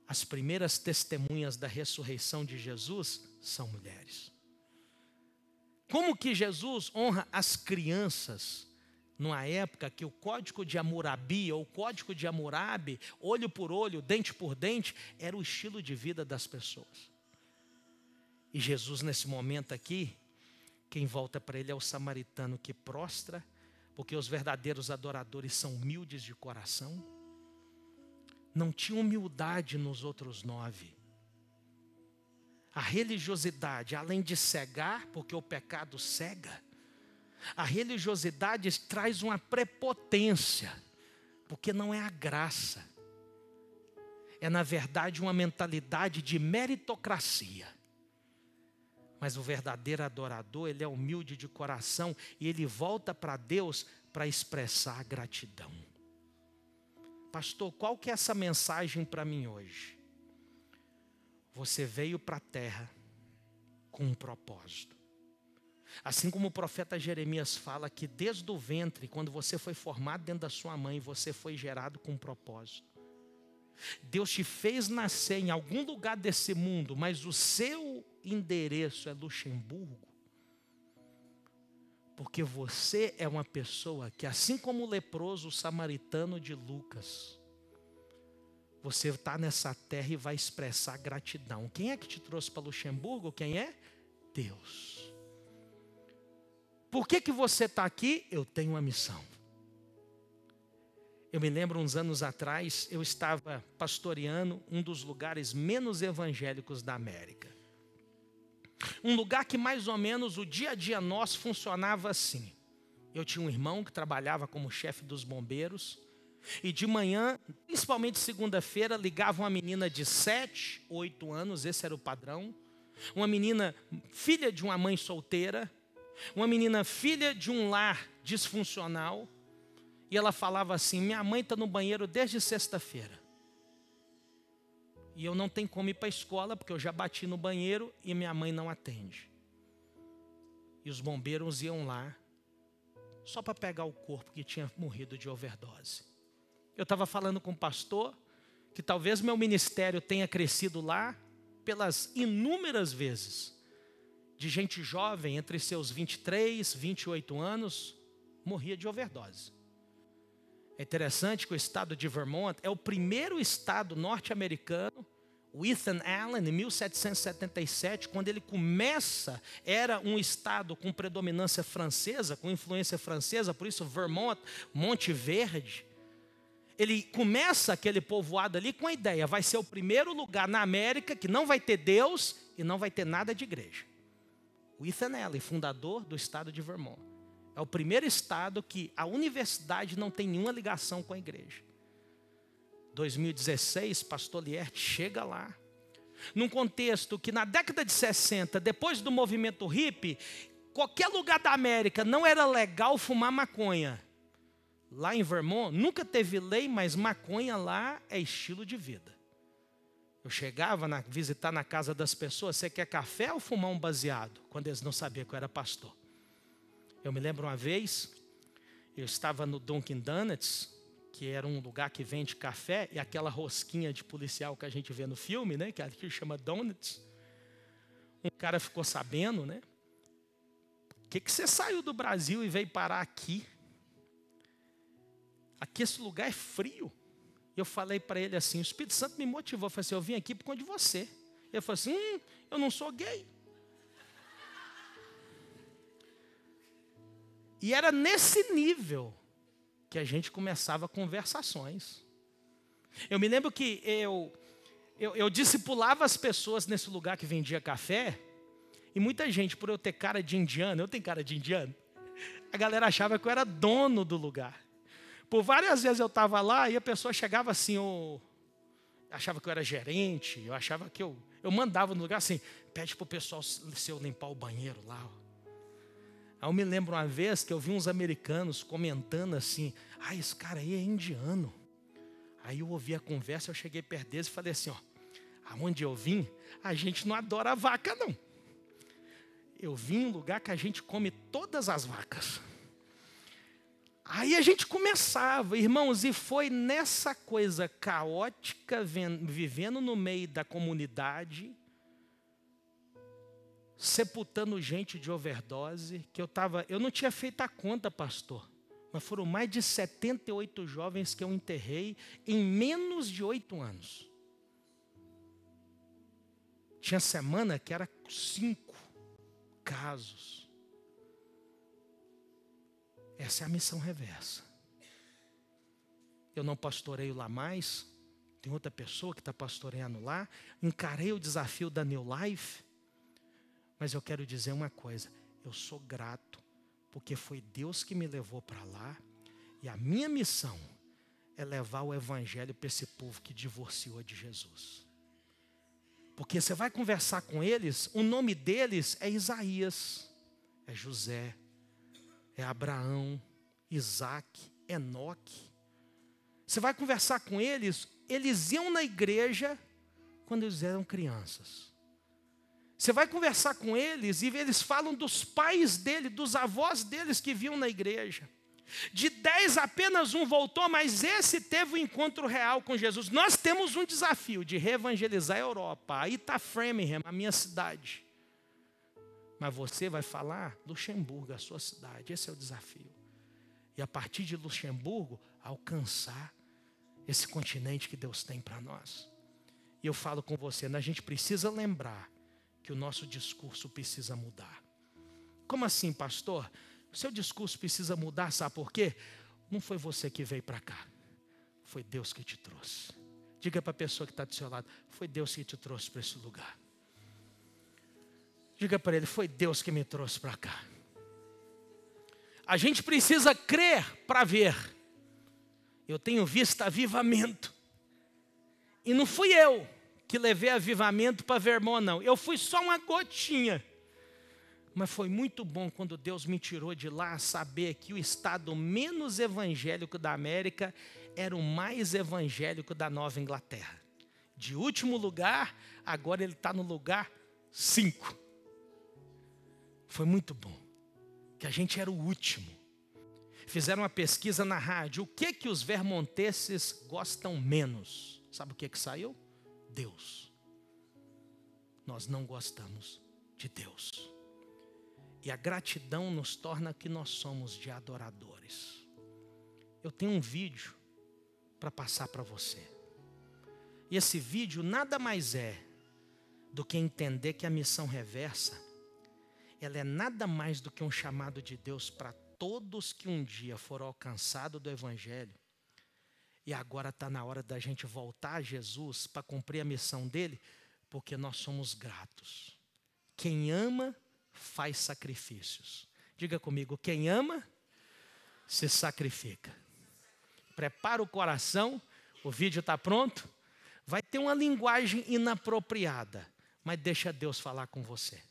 As primeiras testemunhas da ressurreição de Jesus são mulheres. Como que Jesus honra as crianças? Numa época que o código de Hammurabi, ou o código de Hammurabi, olho por olho, dente por dente, era o estilo de vida das pessoas. E Jesus, nesse momento aqui, quem volta para ele é o samaritano que prostra, porque os verdadeiros adoradores são humildes de coração. Não tinha humildade nos outros 9. A religiosidade, além de cegar, porque o pecado cega, a religiosidade traz uma prepotência, porque não é a graça. É, na verdade, uma mentalidade de meritocracia. Mas o verdadeiro adorador, ele é humilde de coração e ele volta para Deus para expressar gratidão. Pastor, qual que é essa mensagem para mim hoje? Você veio para a terra com um propósito. Assim como o profeta Jeremias fala que desde o ventre, quando você foi formado dentro da sua mãe, você foi gerado com um propósito. Deus te fez nascer em algum lugar desse mundo, mas o seu endereço é Luxemburgo. Porque você é uma pessoa que, assim como o leproso samaritano de Lucas, você está nessa terra e vai expressar gratidão. Quem é que te trouxe para Luxemburgo? Quem é? Deus. Por que você está aqui? Eu tenho uma missão. Eu me lembro, uns anos atrás, eu estava pastoreando um dos lugares menos evangélicos da América. Um lugar que mais ou menos o dia a dia nosso funcionava assim. Eu tinha um irmão que trabalhava como chefe dos bombeiros. E de manhã, principalmente segunda-feira, ligava uma menina de 7, 8 anos, esse era o padrão. Uma menina, filha de uma mãe solteira. Uma menina, filha de um lar disfuncional. E ela falava assim: minha mãe está no banheiro desde sexta-feira. E eu não tenho como ir para a escola, porque eu já bati no banheiro e minha mãe não atende. E os bombeiros iam lá, só para pegar o corpo que tinha morrido de overdose. Eu estava falando com o pastor, que talvez meu ministério tenha crescido lá, pelas inúmeras vezes, de gente jovem, entre seus 23, 28 anos, morria de overdose. É interessante que o estado de Vermont é o primeiro estado norte-americano. O Ethan Allen, em 1777, quando ele começa, era um estado com predominância francesa, com influência francesa, por isso Vermont, Monte Verde. Ele começa aquele povoado ali com a ideia: vai ser o primeiro lugar na América que não vai ter Deus e não vai ter nada de igreja. O Ethan Allen, fundador do estado de Vermont. É o primeiro estado que a universidade não tem nenhuma ligação com a igreja. 2016, pastor Liert chega lá. Num contexto que na década de 60, depois do movimento hippie, qualquer lugar da América não era legal fumar maconha. Lá em Vermont, nunca teve lei, mas maconha lá é estilo de vida. Eu chegava a visitar na casa das pessoas: você quer café ou fumar um baseado? Quando eles não sabiam que eu era pastor. Eu me lembro uma vez, eu estava no Dunkin' Donuts, que era um lugar que vende café, e aquela rosquinha de policial que a gente vê no filme, né, que aqui chama Donuts. Um cara ficou sabendo, né? Por que você saiu do Brasil e veio parar aqui? Aqui esse lugar é frio. Eu falei para ele assim: o Espírito Santo me motivou. Eu falei assim: eu vim aqui por conta de você. Ele falou assim: eu não sou gay. E era nesse nível que a gente começava conversações. Eu me lembro que eu discipulava as pessoas nesse lugar que vendia café, e muita gente, por eu ter cara de indiano, eu tenho cara de indiano, a galera achava que eu era dono do lugar. Por várias vezes eu estava lá e a pessoa chegava assim: Achava que eu era gerente, eu achava que eu mandava no lugar assim, pede para o pessoal seu limpar o banheiro lá. Aí eu me lembro uma vez que eu vi uns americanos comentando assim, esse cara aí é indiano. Aí eu ouvi a conversa, eu cheguei perto deles e falei assim, aonde eu vim, a gente não adora a vaca não. Eu vim em um lugar que a gente come todas as vacas. Aí a gente começava, irmãos, e foi nessa coisa caótica, vivendo no meio da comunidade, sepultando gente de overdose, que eu não tinha feito a conta, pastor, mas foram mais de 78 jovens que eu enterrei em menos de 8 anos. Tinha semana que era 5 casos. Essa é a missão reversa. Eu não pastoreio lá mais, tem outra pessoa que está pastoreando lá. Encarei o desafio da New Life, mas eu quero dizer uma coisa, eu sou grato, porque foi Deus que me levou para lá, e a minha missão é levar o evangelho para esse povo que divorciou de Jesus. Porque você vai conversar com eles, o nome deles é Isaías, é José, é Abraão, Isaac, Enoque. Você vai conversar com eles, eles iam na igreja quando eles eram crianças. Você vai conversar com eles e eles falam dos pais dele, dos avós deles que viam na igreja. De 10, apenas um voltou, mas esse teve um encontro real com Jesus. Nós temos um desafio de reevangelizar a Europa. Aí está Framingham, a minha cidade. Mas você vai falar Luxemburgo, a sua cidade. Esse é o desafio. E a partir de Luxemburgo, alcançar esse continente que Deus tem para nós. E eu falo com você, a gente precisa lembrar que o nosso discurso precisa mudar. Como assim, pastor? O seu discurso precisa mudar, sabe por quê? Não foi você que veio para cá. Foi Deus que te trouxe. Diga para a pessoa que está do seu lado, foi Deus que te trouxe para esse lugar. Diga para ele, foi Deus que me trouxe para cá. A gente precisa crer para ver. Eu tenho visto avivamento. E não fui eu que levei avivamento para Vermont, não. Eu fui só uma gotinha. Mas foi muito bom quando Deus me tirou de lá, saber que o estado menos evangélico da América era o mais evangélico da Nova Inglaterra. De último lugar, agora ele está no lugar 5. Foi muito bom, que a gente era o último. Fizeram uma pesquisa na rádio, o que os vermonteses gostam menos? Sabe o que saiu? Deus. Nós não gostamos de Deus. E a gratidão nos torna que nós somos de adoradores. Eu tenho um vídeo para passar para você. E esse vídeo nada mais é do que entender que a missão reversa, ela é nada mais do que um chamado de Deus para todos que um dia foram alcançados do Evangelho. E agora está na hora da gente voltar a Jesus para cumprir a missão dele, porque nós somos gratos. Quem ama, faz sacrifícios. Diga comigo, quem ama, se sacrifica. Prepara o coração, o vídeo está pronto. Vai ter uma linguagem inapropriada, mas deixa Deus falar com você.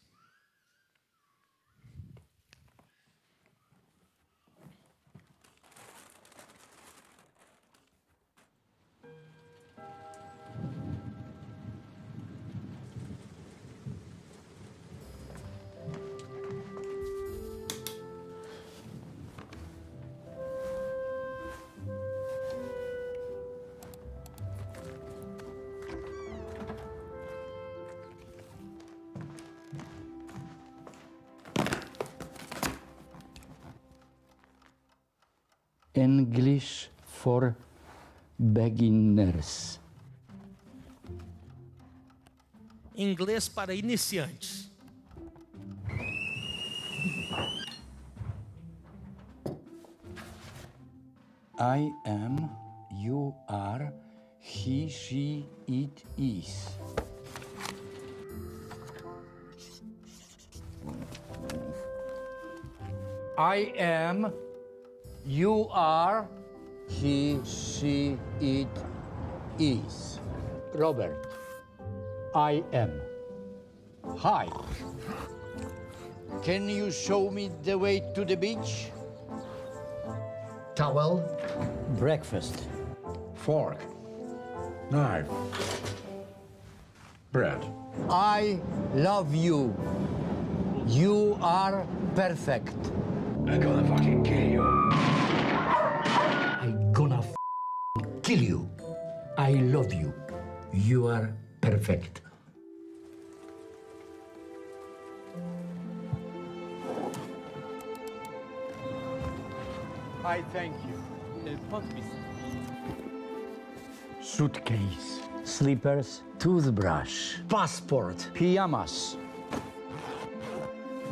English for beginners. Inglês para iniciantes. I am, you are, he, she, it is. I am, you are, he, she, it is. Robert. I am. Hi. Can you show me the way to the beach? Towel. Breakfast. Fork. Knife. Bread. I love you. You are perfect. I'm gonna fucking kill you. I'm gonna kill you. I love you. You are perfect. I thank you. Suitcase, slippers, toothbrush, passport, pajamas.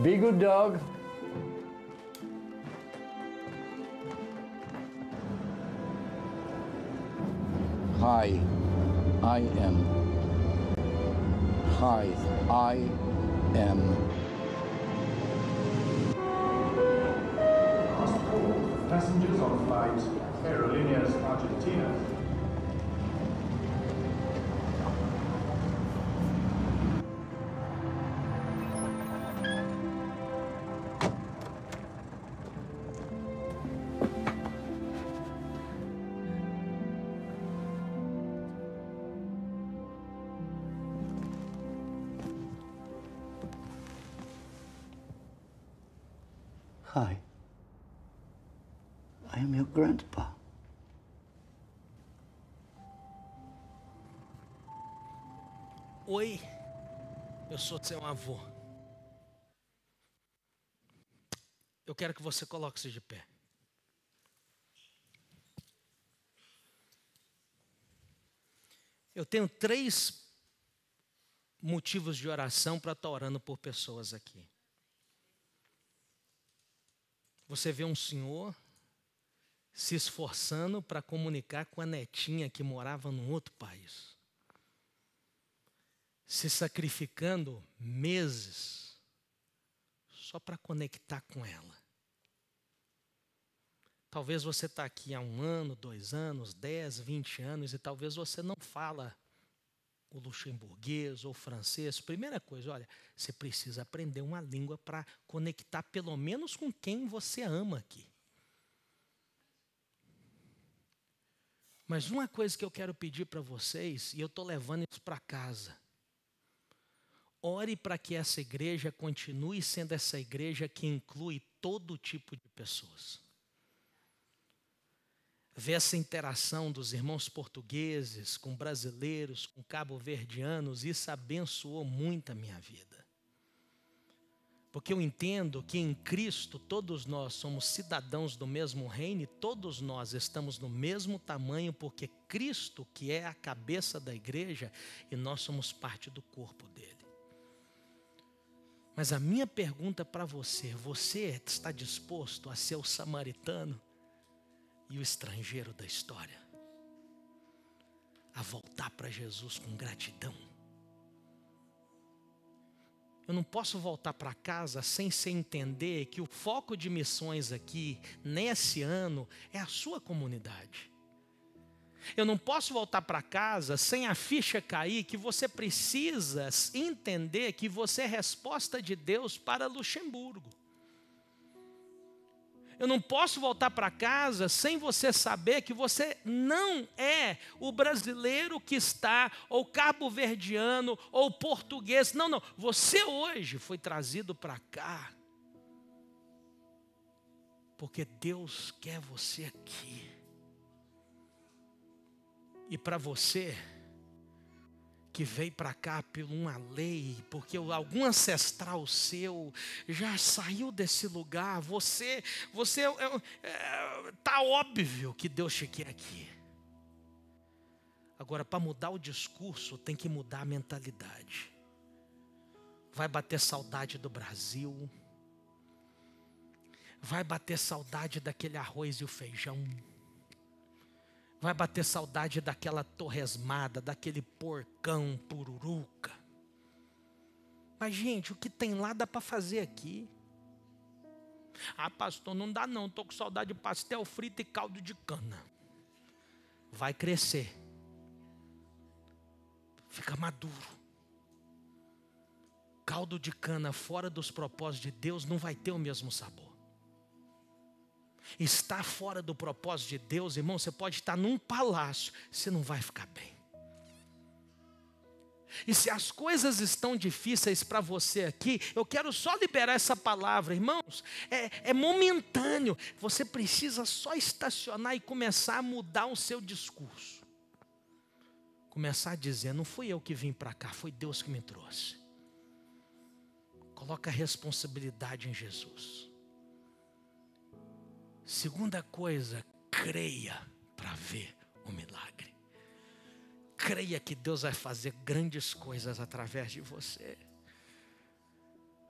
Be good dog. Hi, I am. Hi, I am. Passengers on flight Aerolíneas Argentinas. Hi. I am your grandpa. Oi, eu sou seu avô. Eu quero que você coloque-se de pé. Eu tenho 3 motivos de oração para estar orando por pessoas aqui. Você vê um senhor se esforçando para comunicar com a netinha que morava num outro país. Se sacrificando meses só para conectar com ela. Talvez você está aqui há 1 ano, 2 anos, 10, 20 anos e talvez você não fala o luxemburguês ou o francês. Primeira coisa, olha, você precisa aprender uma língua para conectar pelo menos com quem você ama aqui. Mas uma coisa que eu quero pedir para vocês, e eu estou levando isso para casa. Ore para que essa igreja continue sendo essa igreja que inclui todo tipo de pessoas. Ver essa interação dos irmãos portugueses com brasileiros, com cabo-verdianos, isso abençoou muito a minha vida. Porque eu entendo que em Cristo todos nós somos cidadãos do mesmo reino e todos nós estamos no mesmo tamanho, porque Cristo que é a cabeça da igreja e nós somos parte do corpo dele. Mas a minha pergunta para você, você está disposto a ser o samaritano e o estrangeiro da história? A voltar para Jesus com gratidão? Eu não posso voltar para casa sem se entender que o foco de missões aqui, nesse ano, é a sua comunidade. Eu não posso voltar para casa sem a ficha cair que você precisa entender que você é resposta de Deus para Luxemburgo. Eu não posso voltar para casa sem você saber que você não é o brasileiro que está, ou cabo-verdiano, ou português. Não, não. Você hoje foi trazido para cá porque Deus quer você aqui. E para você que veio para cá por uma lei, porque algum ancestral seu já saiu desse lugar, tá óbvio que Deus te quer aqui. Agora, para mudar o discurso, tem que mudar a mentalidade. Vai bater saudade do Brasil, vai bater saudade daquele arroz e o feijão, vai bater saudade daquela torresmada, daquele porcão pururuca. Mas, gente, o que tem lá dá para fazer aqui. Ah, pastor, não dá não, estou com saudade de pastel frito e caldo de cana. Vai crescer. fica maduro. Caldo de cana fora dos propósitos de Deus não vai ter o mesmo sabor. Está fora do propósito de Deus, irmão, você pode estar num palácio, você não vai ficar bem. E se as coisas estão difíceis para você aqui, eu quero só liberar essa palavra, irmãos. É momentâneo. Você precisa só estacionar e começar a mudar o seu discurso. Começar a dizer, não fui eu que vim para cá, foi Deus que me trouxe. Coloca a responsabilidade em Jesus. Segunda coisa, creia para ver o milagre. Creia que Deus vai fazer grandes coisas através de você.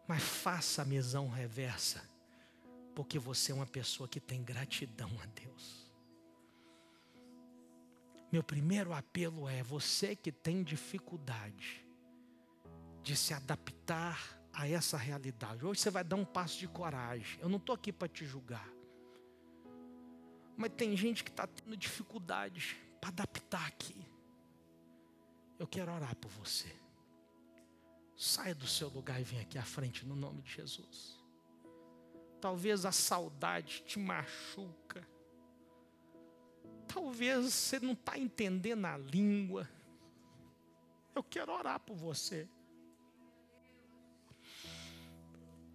Mas faça a missão reversa, porque você é uma pessoa que tem gratidão a Deus. Meu primeiro apelo é você que tem dificuldade de se adaptar a essa realidade. Hoje você vai dar um passo de coragem. Eu não estou aqui para te julgar. Mas tem gente que está tendo dificuldade para adaptar aqui. Eu quero orar por você. Saia do seu lugar e venha aqui à frente no nome de Jesus. Talvez a saudade te machuca. Talvez você não está entendendo a língua. Eu quero orar por você.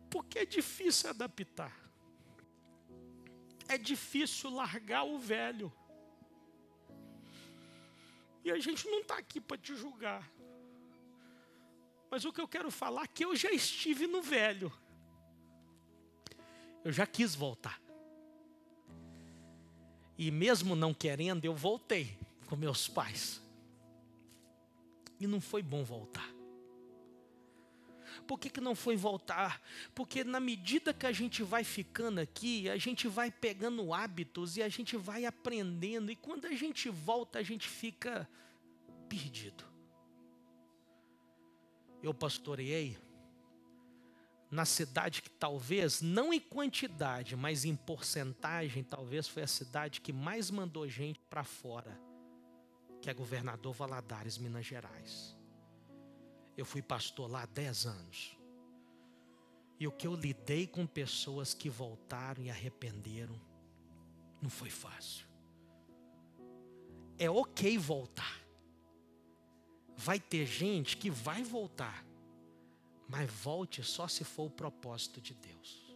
Porque é difícil adaptar. É difícil largar o velho. E a gente não está aqui para te julgar. Mas o que eu quero falar é que eu já estive no velho. Eu já quis voltar. E mesmo não querendo, eu voltei com meus pais. E não foi bom voltar. Por que não foi voltar? Porque na medida que a gente vai ficando aqui, a gente vai pegando hábitos e a gente vai aprendendo. E quando a gente volta, a gente fica perdido. Eu pastoreei na cidade que talvez, não em quantidade, mas em porcentagem, talvez foi a cidade que mais mandou gente para fora, que é Governador Valadares, Minas Gerais. Eu fui pastor lá há 10 anos. E o que eu lidei com pessoas que voltaram e arrependeram, não foi fácil. É ok voltar. Vai ter gente que vai voltar. Mas volte só se for o propósito de Deus.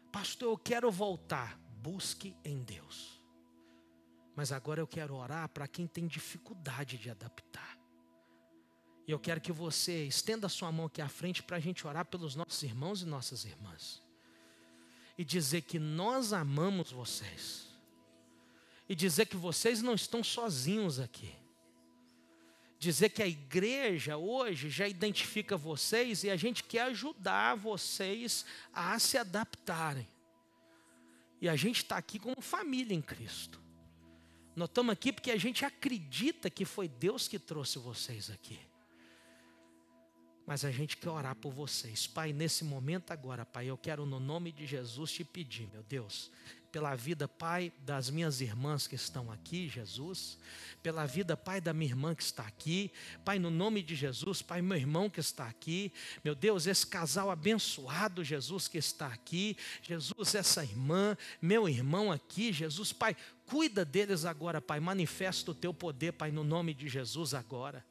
Pastor, eu quero voltar. Busque em Deus. Mas agora eu quero orar para quem tem dificuldade de adaptar. E eu quero que você estenda a sua mão aqui à frente para a gente orar pelos nossos irmãos e nossas irmãs. E dizer que nós amamos vocês. E dizer que vocês não estão sozinhos aqui. Dizer que a igreja hoje já identifica vocês e a gente quer ajudar vocês a se adaptarem. E a gente está aqui como família em Cristo. Nós estamos aqui porque a gente acredita que foi Deus que trouxe vocês aqui. Mas a gente quer orar por vocês. Pai, nesse momento agora, Pai, eu quero no nome de Jesus te pedir, meu Deus, pela vida, Pai, das minhas irmãs que estão aqui, Jesus, pela vida, Pai, da minha irmã que está aqui, Pai, no nome de Jesus, Pai, meu irmão que está aqui, meu Deus, esse casal abençoado, Jesus, que está aqui, Jesus, essa irmã, meu irmão aqui, Jesus, Pai, cuida deles agora, Pai, manifesta o teu poder, Pai, no nome de Jesus agora.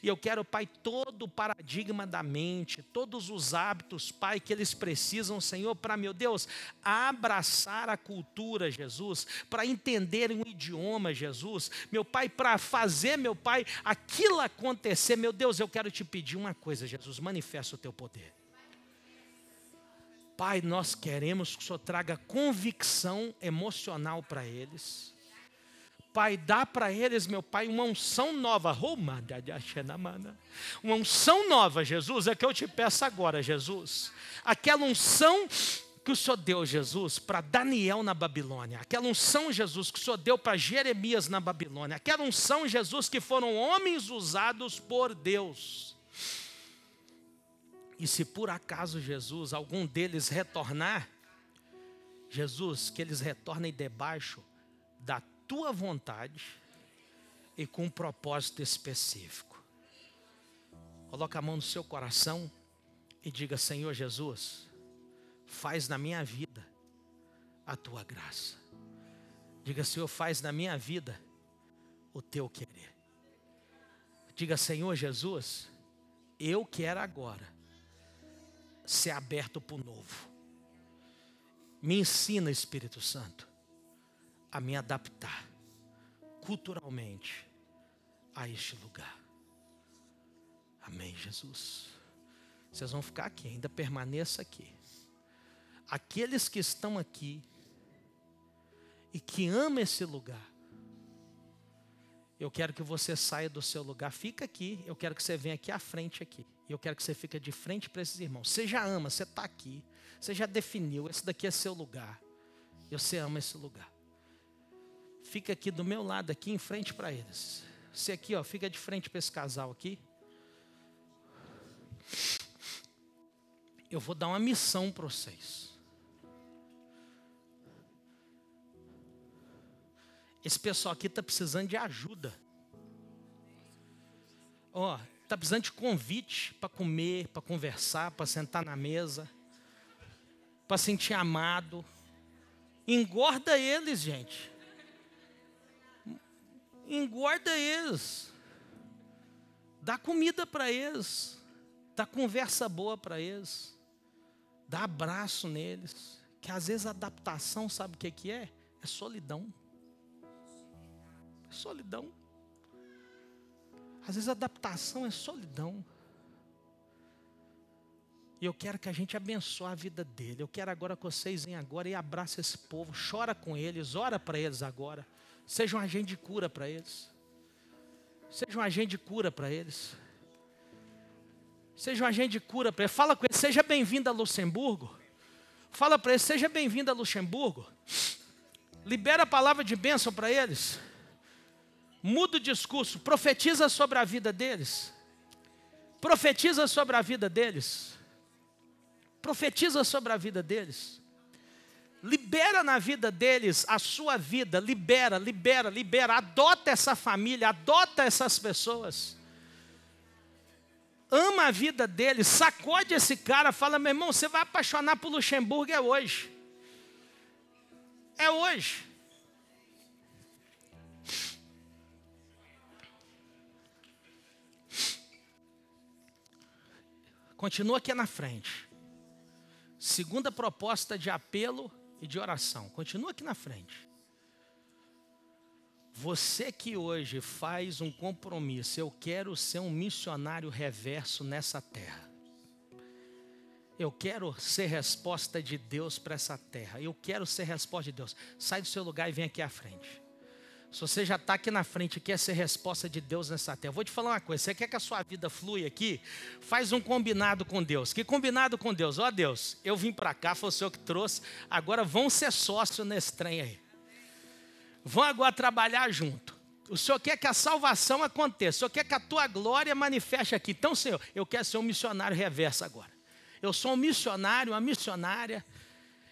E eu quero, Pai, todo o paradigma da mente, todos os hábitos, Pai, que eles precisam, Senhor, para, meu Deus, abraçar a cultura, Jesus, para entenderem o idioma, Jesus, meu Pai, para fazer, meu Pai, aquilo acontecer, meu Deus, eu quero te pedir uma coisa, Jesus, manifesta o teu poder. Pai, nós queremos que o Senhor traga convicção emocional para eles. Pai, dá para eles, meu Pai, uma unção nova. Uma unção nova, Jesus, é que eu te peço agora, Jesus. Aquela unção que o Senhor deu, Jesus, para Daniel na Babilônia. Aquela unção, Jesus, que o Senhor deu para Jeremias na Babilônia. Aquela unção, Jesus, que foram homens usados por Deus. E se por acaso, Jesus, algum deles retornar, Jesus, que eles retornem debaixo da tua vontade, e com um propósito específico. Coloca a mão no seu coração e diga: Senhor Jesus, faz na minha vida a tua graça. Diga: Senhor, faz na minha vida o teu querer. Diga: Senhor Jesus, eu quero agora ser aberto para o novo. Me ensina, Espírito Santo, a me adaptar culturalmente a este lugar. Amém, Jesus. Vocês vão ficar aqui, ainda permaneça aqui. Aqueles que estão aqui e que amam esse lugar, eu quero que você saia do seu lugar, fica aqui, eu quero que você venha aqui à frente aqui. E eu quero que você fique de frente para esses irmãos. Você já ama, você está aqui, você já definiu, esse daqui é seu lugar. E você ama esse lugar. Fica aqui do meu lado, aqui em frente para eles. Você aqui, ó, fica de frente para esse casal aqui. Eu vou dar uma missão para vocês. Esse pessoal aqui está precisando de ajuda. Ó, está precisando de convite para comer, para conversar, para sentar na mesa, para sentir amado. Engorda eles, gente. Engorda eles. Dá comida para eles. Dá conversa boa para eles. Dá abraço neles. Que às vezes a adaptação, sabe o que é? É solidão. É solidão. Às vezes a adaptação é solidão. E eu quero que a gente abençoe a vida dele. Eu quero agora que vocês venham agora e abracem esse povo. Chora com eles, ora para eles agora. Seja um agente de cura para eles. Seja um agente de cura para eles. Seja um agente de cura para eles. Fala com eles, seja bem-vindo a Luxemburgo. Fala para eles, seja bem-vindo a Luxemburgo. Libera a palavra de bênção para eles. Muda o discurso, profetiza sobre a vida deles. Profetiza sobre a vida deles. Profetiza sobre a vida deles. Libera na vida deles a sua vida. Libera. Adota essa família, adota essas pessoas. Ama a vida deles, sacode esse cara, fala: meu irmão, você vai apaixonar por Luxemburgo, é hoje. É hoje. Continua aqui na frente. Segunda proposta de apelo e de oração. Continua aqui na frente. Você que hoje faz um compromisso, eu quero ser um missionário reverso nessa terra. Eu quero ser resposta de Deus para essa terra. Eu quero ser resposta de Deus. Sai do seu lugar e vem aqui à frente. Se você já está aqui na frente e quer ser resposta de Deus nessa terra, eu vou te falar uma coisa: você quer que a sua vida flui aqui? Faz um combinado com Deus. Que combinado com Deus? Ó Deus, eu vim para cá, foi o Senhor que trouxe, agora vão ser sócio nesse trem aí. Vão agora trabalhar junto. O Senhor quer que a salvação aconteça, o Senhor quer que a tua glória manifeste aqui. Então, Senhor, eu quero ser um missionário reverso agora. Eu sou um missionário, uma missionária.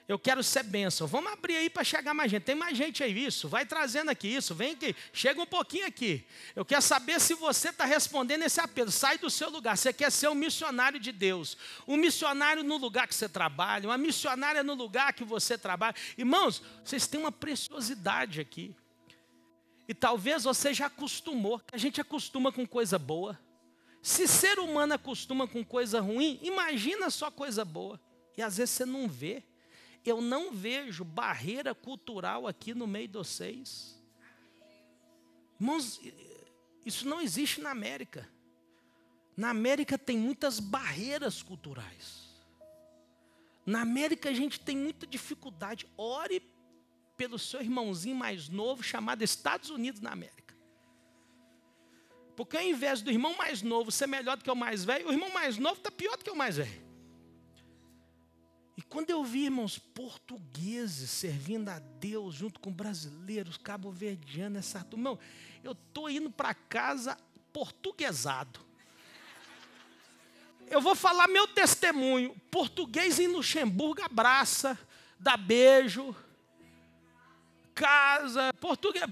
Eu quero ser bênção. Vamos abrir aí para chegar mais gente. Tem mais gente aí, isso. Vai trazendo aqui isso. Vem aqui. Chega um pouquinho aqui. Eu quero saber se você está respondendo esse apelo. Sai do seu lugar. Você quer ser um missionário de Deus. Um missionário no lugar que você trabalha. Uma missionária no lugar que você trabalha. Irmãos, vocês têm uma preciosidade aqui. E talvez você já acostumou. A gente acostuma com coisa boa. Se ser humano acostuma com coisa ruim, imagina só coisa boa. E às vezes você não vê. Eu não vejo barreira cultural aqui no meio de vocês. Irmãos, isso não existe na América. Na América tem muitas barreiras culturais. Na América a gente tem muita dificuldade. Ore pelo seu irmãozinho mais novo, chamado Estados Unidos na América. Porque ao invés do irmão mais novo ser melhor do que o mais velho, o irmão mais novo está pior do que o mais velho. E quando eu vi, irmãos, portugueses servindo a Deus junto com brasileiros, cabo-verdianos, essa turma, irmão, eu estou indo para casa portuguesado. Eu vou falar meu testemunho. Português em Luxemburgo abraça, dá beijo, casa, português.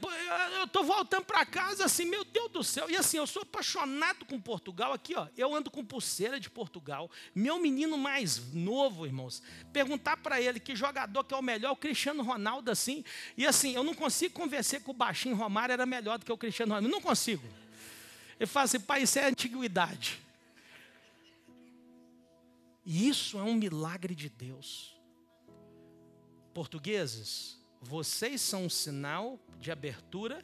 Eu estou voltando para casa assim, meu Deus do céu. E assim, eu sou apaixonado com Portugal. Aqui, ó, eu ando com pulseira de Portugal. Meu menino mais novo, irmãos, perguntar para ele que jogador que é o melhor, o Cristiano Ronaldo, assim. E assim, eu não consigo convencer que o baixinho Romário era melhor do que o Cristiano Ronaldo. Não consigo. Ele fala assim, pai, isso é antiguidade. E isso é um milagre de Deus. Portugueses, vocês são um sinal de abertura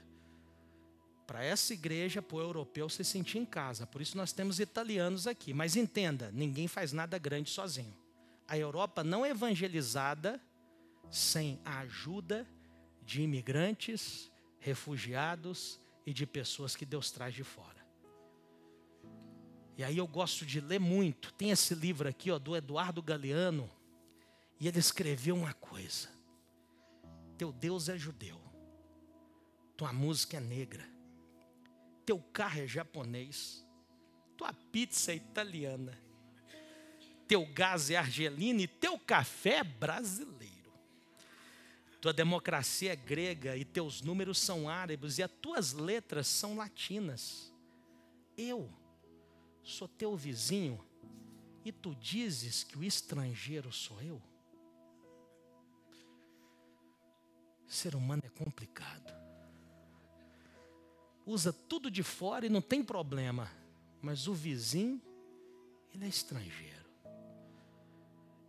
para essa igreja, para o europeu se sentir em casa. Por isso nós temos italianos aqui. Mas entenda, ninguém faz nada grande sozinho. A Europa não é evangelizada sem a ajuda de imigrantes, refugiados e de pessoas que Deus traz de fora. E aí eu gosto de ler muito. Tem esse livro aqui, ó, do Eduardo Galeano. E ele escreveu uma coisa. Teu Deus é judeu. Tua música é negra. Teu carro é japonês. Tua pizza é italiana. Teu gás é argelino e teu café é brasileiro. Tua democracia é grega e teus números são árabes e as tuas letras são latinas. Eu sou teu vizinho e tu dizes que o estrangeiro sou eu? Ser humano é complicado. Usa tudo de fora e não tem problema. Mas o vizinho, ele é estrangeiro.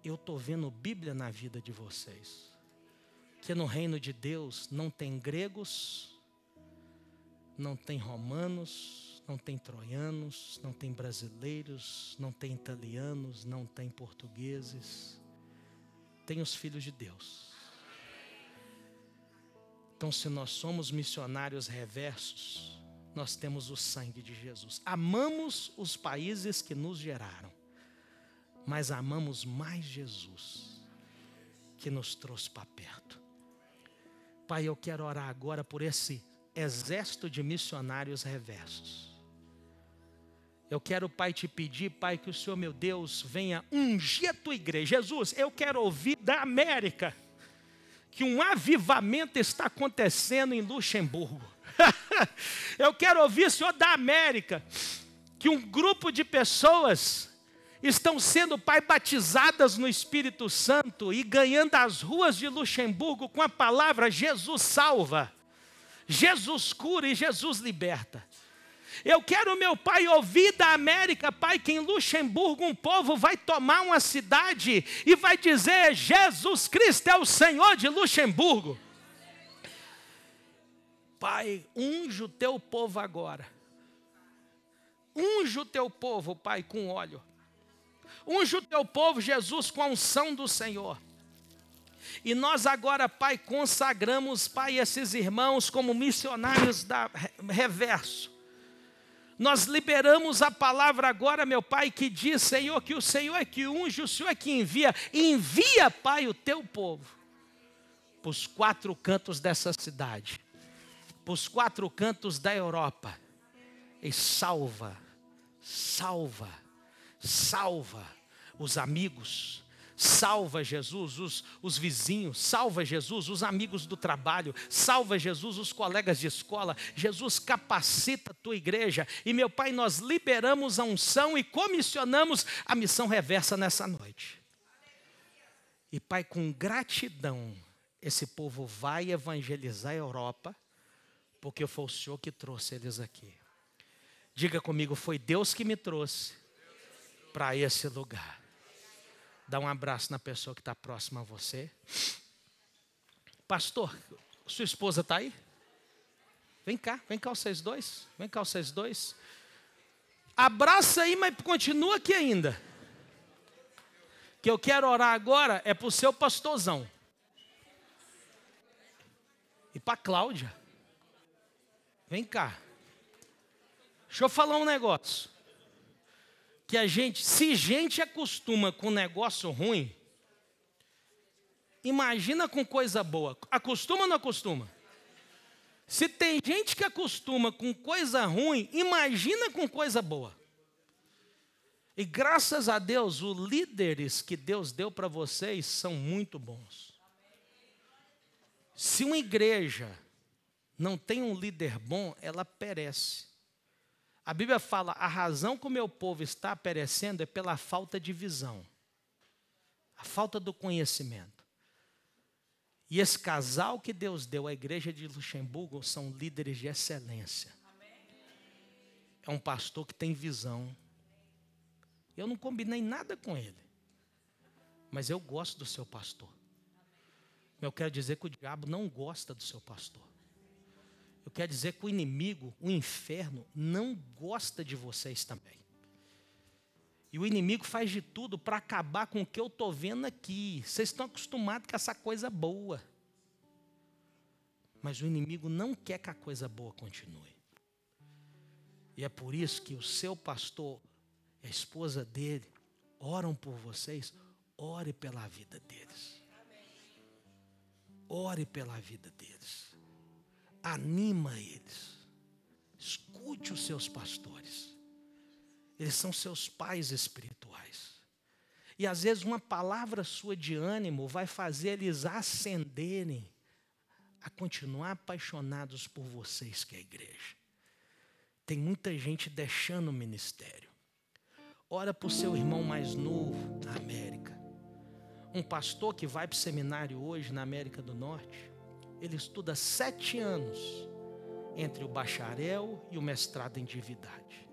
Eu estou vendo Bíblia na vida de vocês. Que no reino de Deus não tem gregos, não tem romanos, não tem troianos, não tem brasileiros, não tem italianos, não tem portugueses. Tem os filhos de Deus. Então, se nós somos missionários reversos, nós temos o sangue de Jesus. Amamos os países que nos geraram, mas amamos mais Jesus, que nos trouxe para perto. Pai, eu quero orar agora por esse exército de missionários reversos. Eu quero, Pai, te pedir, Pai, que o Senhor, meu Deus, venha ungir a tua igreja. Jesus, eu quero ouvir da América que um avivamento está acontecendo em Luxemburgo. Eu quero ouvir, Senhor, da América, que um grupo de pessoas estão sendo, Pai, batizadas no Espírito Santo e ganhando as ruas de Luxemburgo com a palavra Jesus salva, Jesus cura e Jesus liberta. Eu quero, meu Pai, ouvir da América, Pai, que em Luxemburgo um povo vai tomar uma cidade e vai dizer, Jesus Cristo é o Senhor de Luxemburgo. Pai, unge o teu povo agora. Unge o teu povo, Pai, com óleo. Unge o teu povo, Jesus, com a unção do Senhor. E nós agora, Pai, consagramos, Pai, esses irmãos como missionários da Reverso. Nós liberamos a palavra agora, meu Pai, que diz, Senhor, que o Senhor é que unge, o Senhor é que envia. Envia, Pai, o teu povo para os 4 cantos dessa cidade, para os 4 cantos da Europa. E salva, salva, salva os amigos. Salva, Jesus, os vizinhos. Salva, Jesus, os amigos do trabalho. Salva, Jesus, os colegas de escola. Jesus, capacita a tua igreja. E, meu Pai, nós liberamos a unção e comissionamos a missão reversa nessa noite. E, Pai, com gratidão, esse povo vai evangelizar a Europa, porque foi o Senhor que trouxe eles aqui. Diga comigo, foi Deus que me trouxe para esse lugar. Dá um abraço na pessoa que está próxima a você. Pastor, sua esposa está aí? Vem cá vocês dois. Vem cá vocês dois. Abraça aí, mas continua aqui ainda. Que eu quero orar agora é para o seu pastorzão. E para a Cláudia. Vem cá. Deixa eu falar um negócio. Que a gente, se gente acostuma com negócio ruim, imagina com coisa boa. Acostuma ou não acostuma? Se tem gente que acostuma com coisa ruim, imagina com coisa boa. E graças a Deus, os líderes que Deus deu para vocês são muito bons. Se uma igreja não tem um líder bom, ela perece. A Bíblia fala, a razão que o meu povo está perecendo é pela falta de visão. A falta do conhecimento. E esse casal que Deus deu à igreja de Luxemburgo são líderes de excelência. É um pastor que tem visão. Eu não combinei nada com ele. Mas eu gosto do seu pastor. Eu quero dizer que o diabo não gosta do seu pastor. Eu quero dizer que o inimigo, o inferno, não gosta de vocês também. E o inimigo faz de tudo para acabar com o que eu estou vendo aqui. Vocês estão acostumados com essa coisa boa. Mas o inimigo não quer que a coisa boa continue. E é por isso que o seu pastor e a esposa dele oram por vocês. Ore pela vida deles. Ore pela vida deles. Anima eles. Escute os seus pastores. Eles são seus pais espirituais. E às vezes uma palavra sua de ânimo vai fazer eles acenderem a continuar apaixonados por vocês, que é a igreja. Tem muita gente deixando o ministério. Ora para o seu irmão mais novo na América. Um pastor que vai para o seminário hoje na América do Norte, ele estuda 7 anos entre o bacharel e o mestrado em divindade.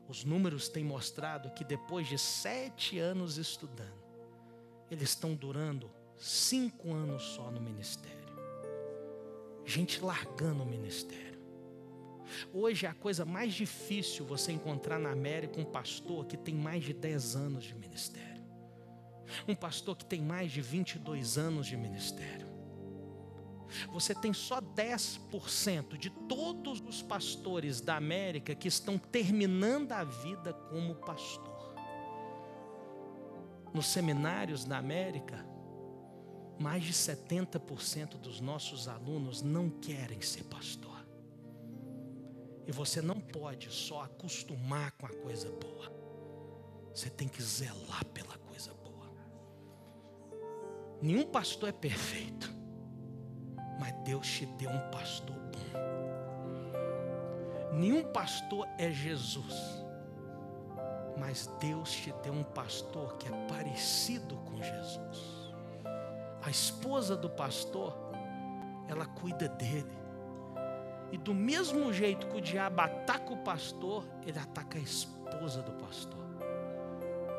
Os números têm mostrado que depois de 7 anos estudando, eles estão durando 5 anos só no ministério. Gente largando o ministério. Hoje é a coisa mais difícil você encontrar na América um pastor que tem mais de 10 anos de ministério. Um pastor que tem mais de 22 anos de ministério. Você tem só 10% de todos os pastores da América que estão terminando a vida como pastor. Nos seminários da América, mais de 70% dos nossos alunos não querem ser pastor. E você não pode só acostumar com a coisa boa. Você tem que zelar pela coisa boa. Nenhum pastor é perfeito. Mas Deus te deu um pastor bom. Nenhum pastor é Jesus. Mas Deus te deu um pastor que é parecido com Jesus. A esposa do pastor, ela cuida dele. E do mesmo jeito que o diabo ataca o pastor, ele ataca a esposa do pastor.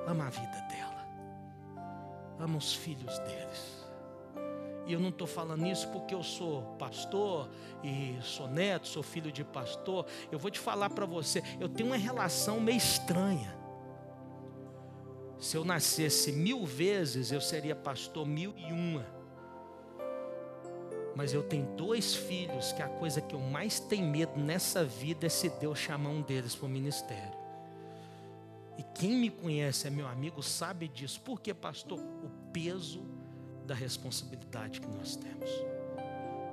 Ama a vida dela. Ama os filhos deles. E eu não estou falando isso porque eu sou pastor e sou neto, sou filho de pastor. Eu vou te falar para você, eu tenho uma relação meio estranha. Se eu nascesse 1000 vezes, eu seria pastor 1001. Mas eu tenho 2 filhos que a coisa que eu mais tenho medo nessa vida é se Deus chamar um deles para o ministério. E quem me conhece, é meu amigo, sabe disso. Por quê, pastor? O peso da responsabilidade que nós temos.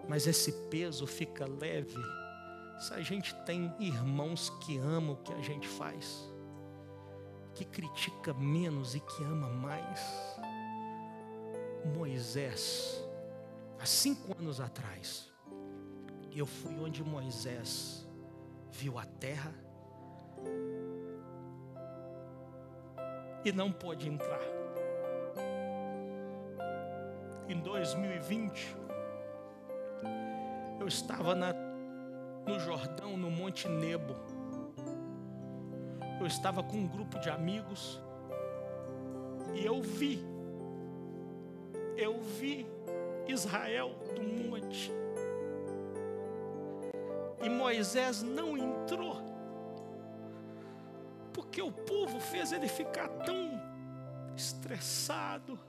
Mas esse peso fica leve se a gente tem irmãos que amam o que a gente faz, que critica menos e que ama mais. Moisés, há 5 anos atrás, eu fui onde Moisés viu a terra e não pôde entrar. Em 2020, eu estava no Jordão, no Monte Nebo. Eu estava com um grupo de amigos e eu vi Israel do monte. E Moisés não entrou, porque o povo fez ele ficar tão estressado,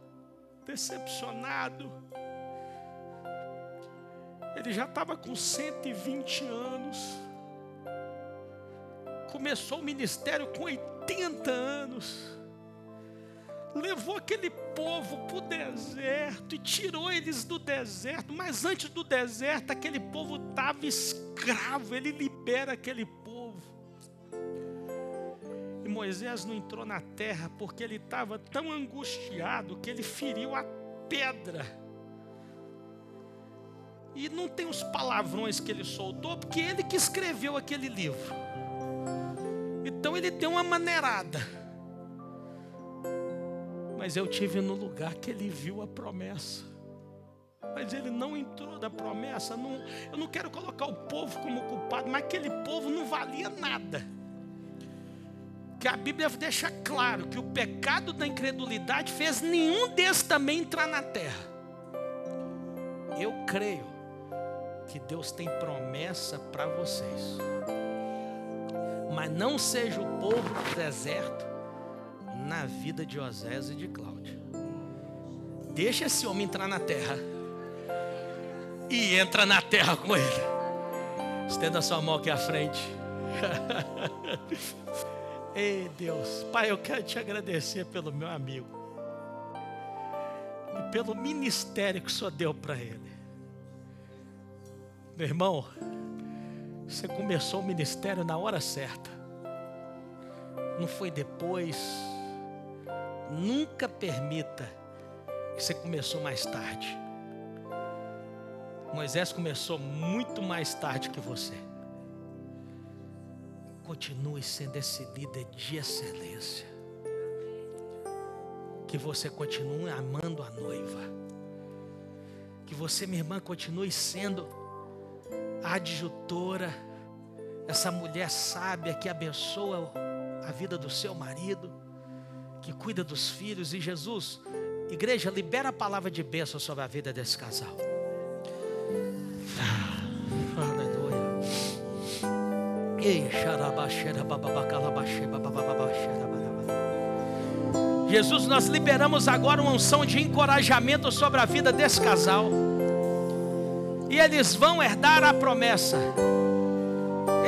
decepcionado. Ele já estava com 120 anos. Começou o ministério com 80 anos. Levou aquele povo para o deserto e tirou eles do deserto. Mas antes do deserto, aquele povo estava escravo. Ele libera aquele povo. E Moisés não entrou na terra porque ele estava tão angustiado que ele feriu a pedra. E não tem os palavrões que ele soltou, porque ele que escreveu aquele livro. Então ele deu uma maneirada. Mas eu tive no lugar que ele viu a promessa. Mas ele não entrou da promessa. Eu não quero colocar o povo como culpado, mas aquele povo não valia nada. Que a Bíblia deixa claro que o pecado da incredulidade fez nenhum desses também entrar na terra. Eu creio que Deus tem promessa para vocês. Mas não seja o povo do deserto na vida de Osés e de Cláudia. Deixa esse homem entrar na terra. E entra na terra com ele. Estenda sua mão aqui à frente. Ei, Deus. Pai, eu quero te agradecer pelo meu amigo. E pelo ministério que o Senhor deu para ele. Meu irmão, você começou o ministério na hora certa. Não foi depois. Nunca permita que você começou mais tarde. Moisés começou muito mais tarde que você. Continue sendo esse líder de excelência. Que você continue amando a noiva. Que você, minha irmã, continue sendo a adjutora, essa mulher sábia que abençoa a vida do seu marido, que cuida dos filhos. E Jesus, igreja, libera a palavra de bênção sobre a vida desse casal. Aleluia. Jesus, nós liberamos agora uma unção de encorajamento sobre a vida desse casal. E eles vão herdar a promessa.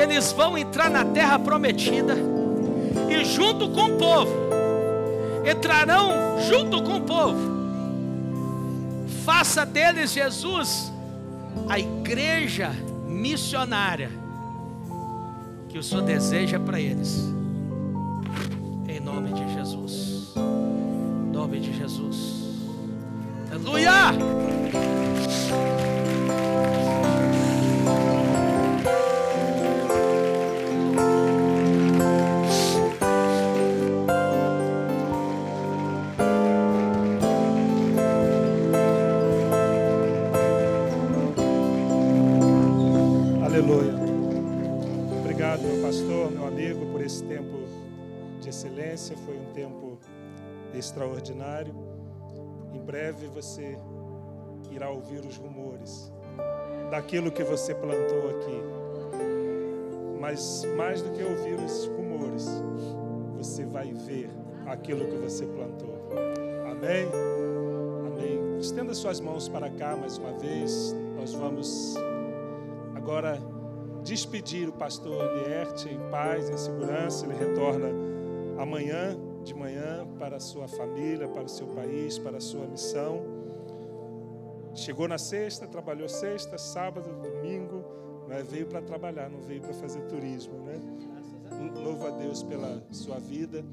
Eles vão entrar na terra prometida. E junto com o povo, entrarão junto com o povo. Faça deles, Jesus, a igreja missionária que o Senhor deseja para eles. Em nome de Jesus. Em nome de Jesus. Aleluia! Obrigado, meu pastor, meu amigo, por esse tempo de excelência. Foi um tempo extraordinário. Em breve você irá ouvir os rumores daquilo que você plantou aqui. Mas mais do que ouvir os rumores, você vai ver aquilo que você plantou. Amém? Amém. Estenda suas mãos para cá mais uma vez. Nós vamos agora despedir o pastor Lierte em paz, em segurança. Ele retorna amanhã de manhã para a sua família, para o seu país, para a sua missão. Chegou na sexta, trabalhou sexta, sábado, domingo, mas veio para trabalhar, não veio para fazer turismo, né? Louvo a Deus pela sua vida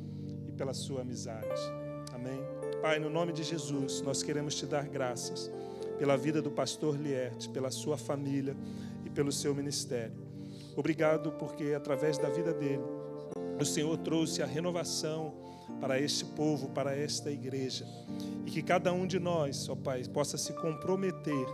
e pela sua amizade. Amém. Pai, no nome de Jesus, nós queremos te dar graças pela vida do pastor Lierte, pela sua família e pelo seu ministério. Obrigado porque através da vida dele, o Senhor trouxe a renovação para este povo, para esta igreja. E que cada um de nós, ó Pai, possa se comprometer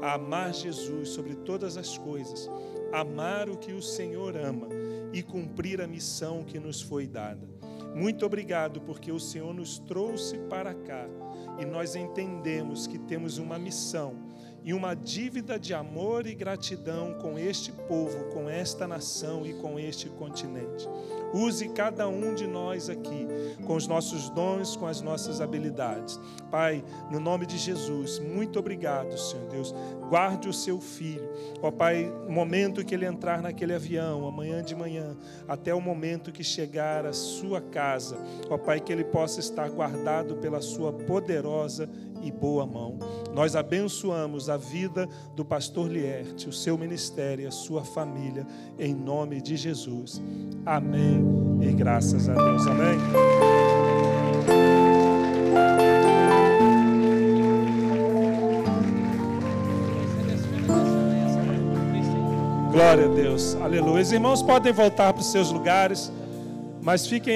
a amar Jesus sobre todas as coisas, amar o que o Senhor ama e cumprir a missão que nos foi dada. Muito obrigado porque o Senhor nos trouxe para cá e nós entendemos que temos uma missão e uma dívida de amor e gratidão com este povo, com esta nação e com este continente. Use cada um de nós aqui, com os nossos dons, com as nossas habilidades. Pai, no nome de Jesus, muito obrigado, Senhor Deus. Guarde o seu filho. Ó Pai, no momento que ele entrar naquele avião, amanhã de manhã, até o momento que chegar à sua casa, ó Pai, que ele possa estar guardado pela sua poderosa e boa mão. Nós abençoamos a vida do pastor Lierte, o seu ministério e a sua família, em nome de Jesus. Amém e graças a Deus. Amém. Glória a Deus. Aleluia. Os irmãos podem voltar para os seus lugares, mas fiquem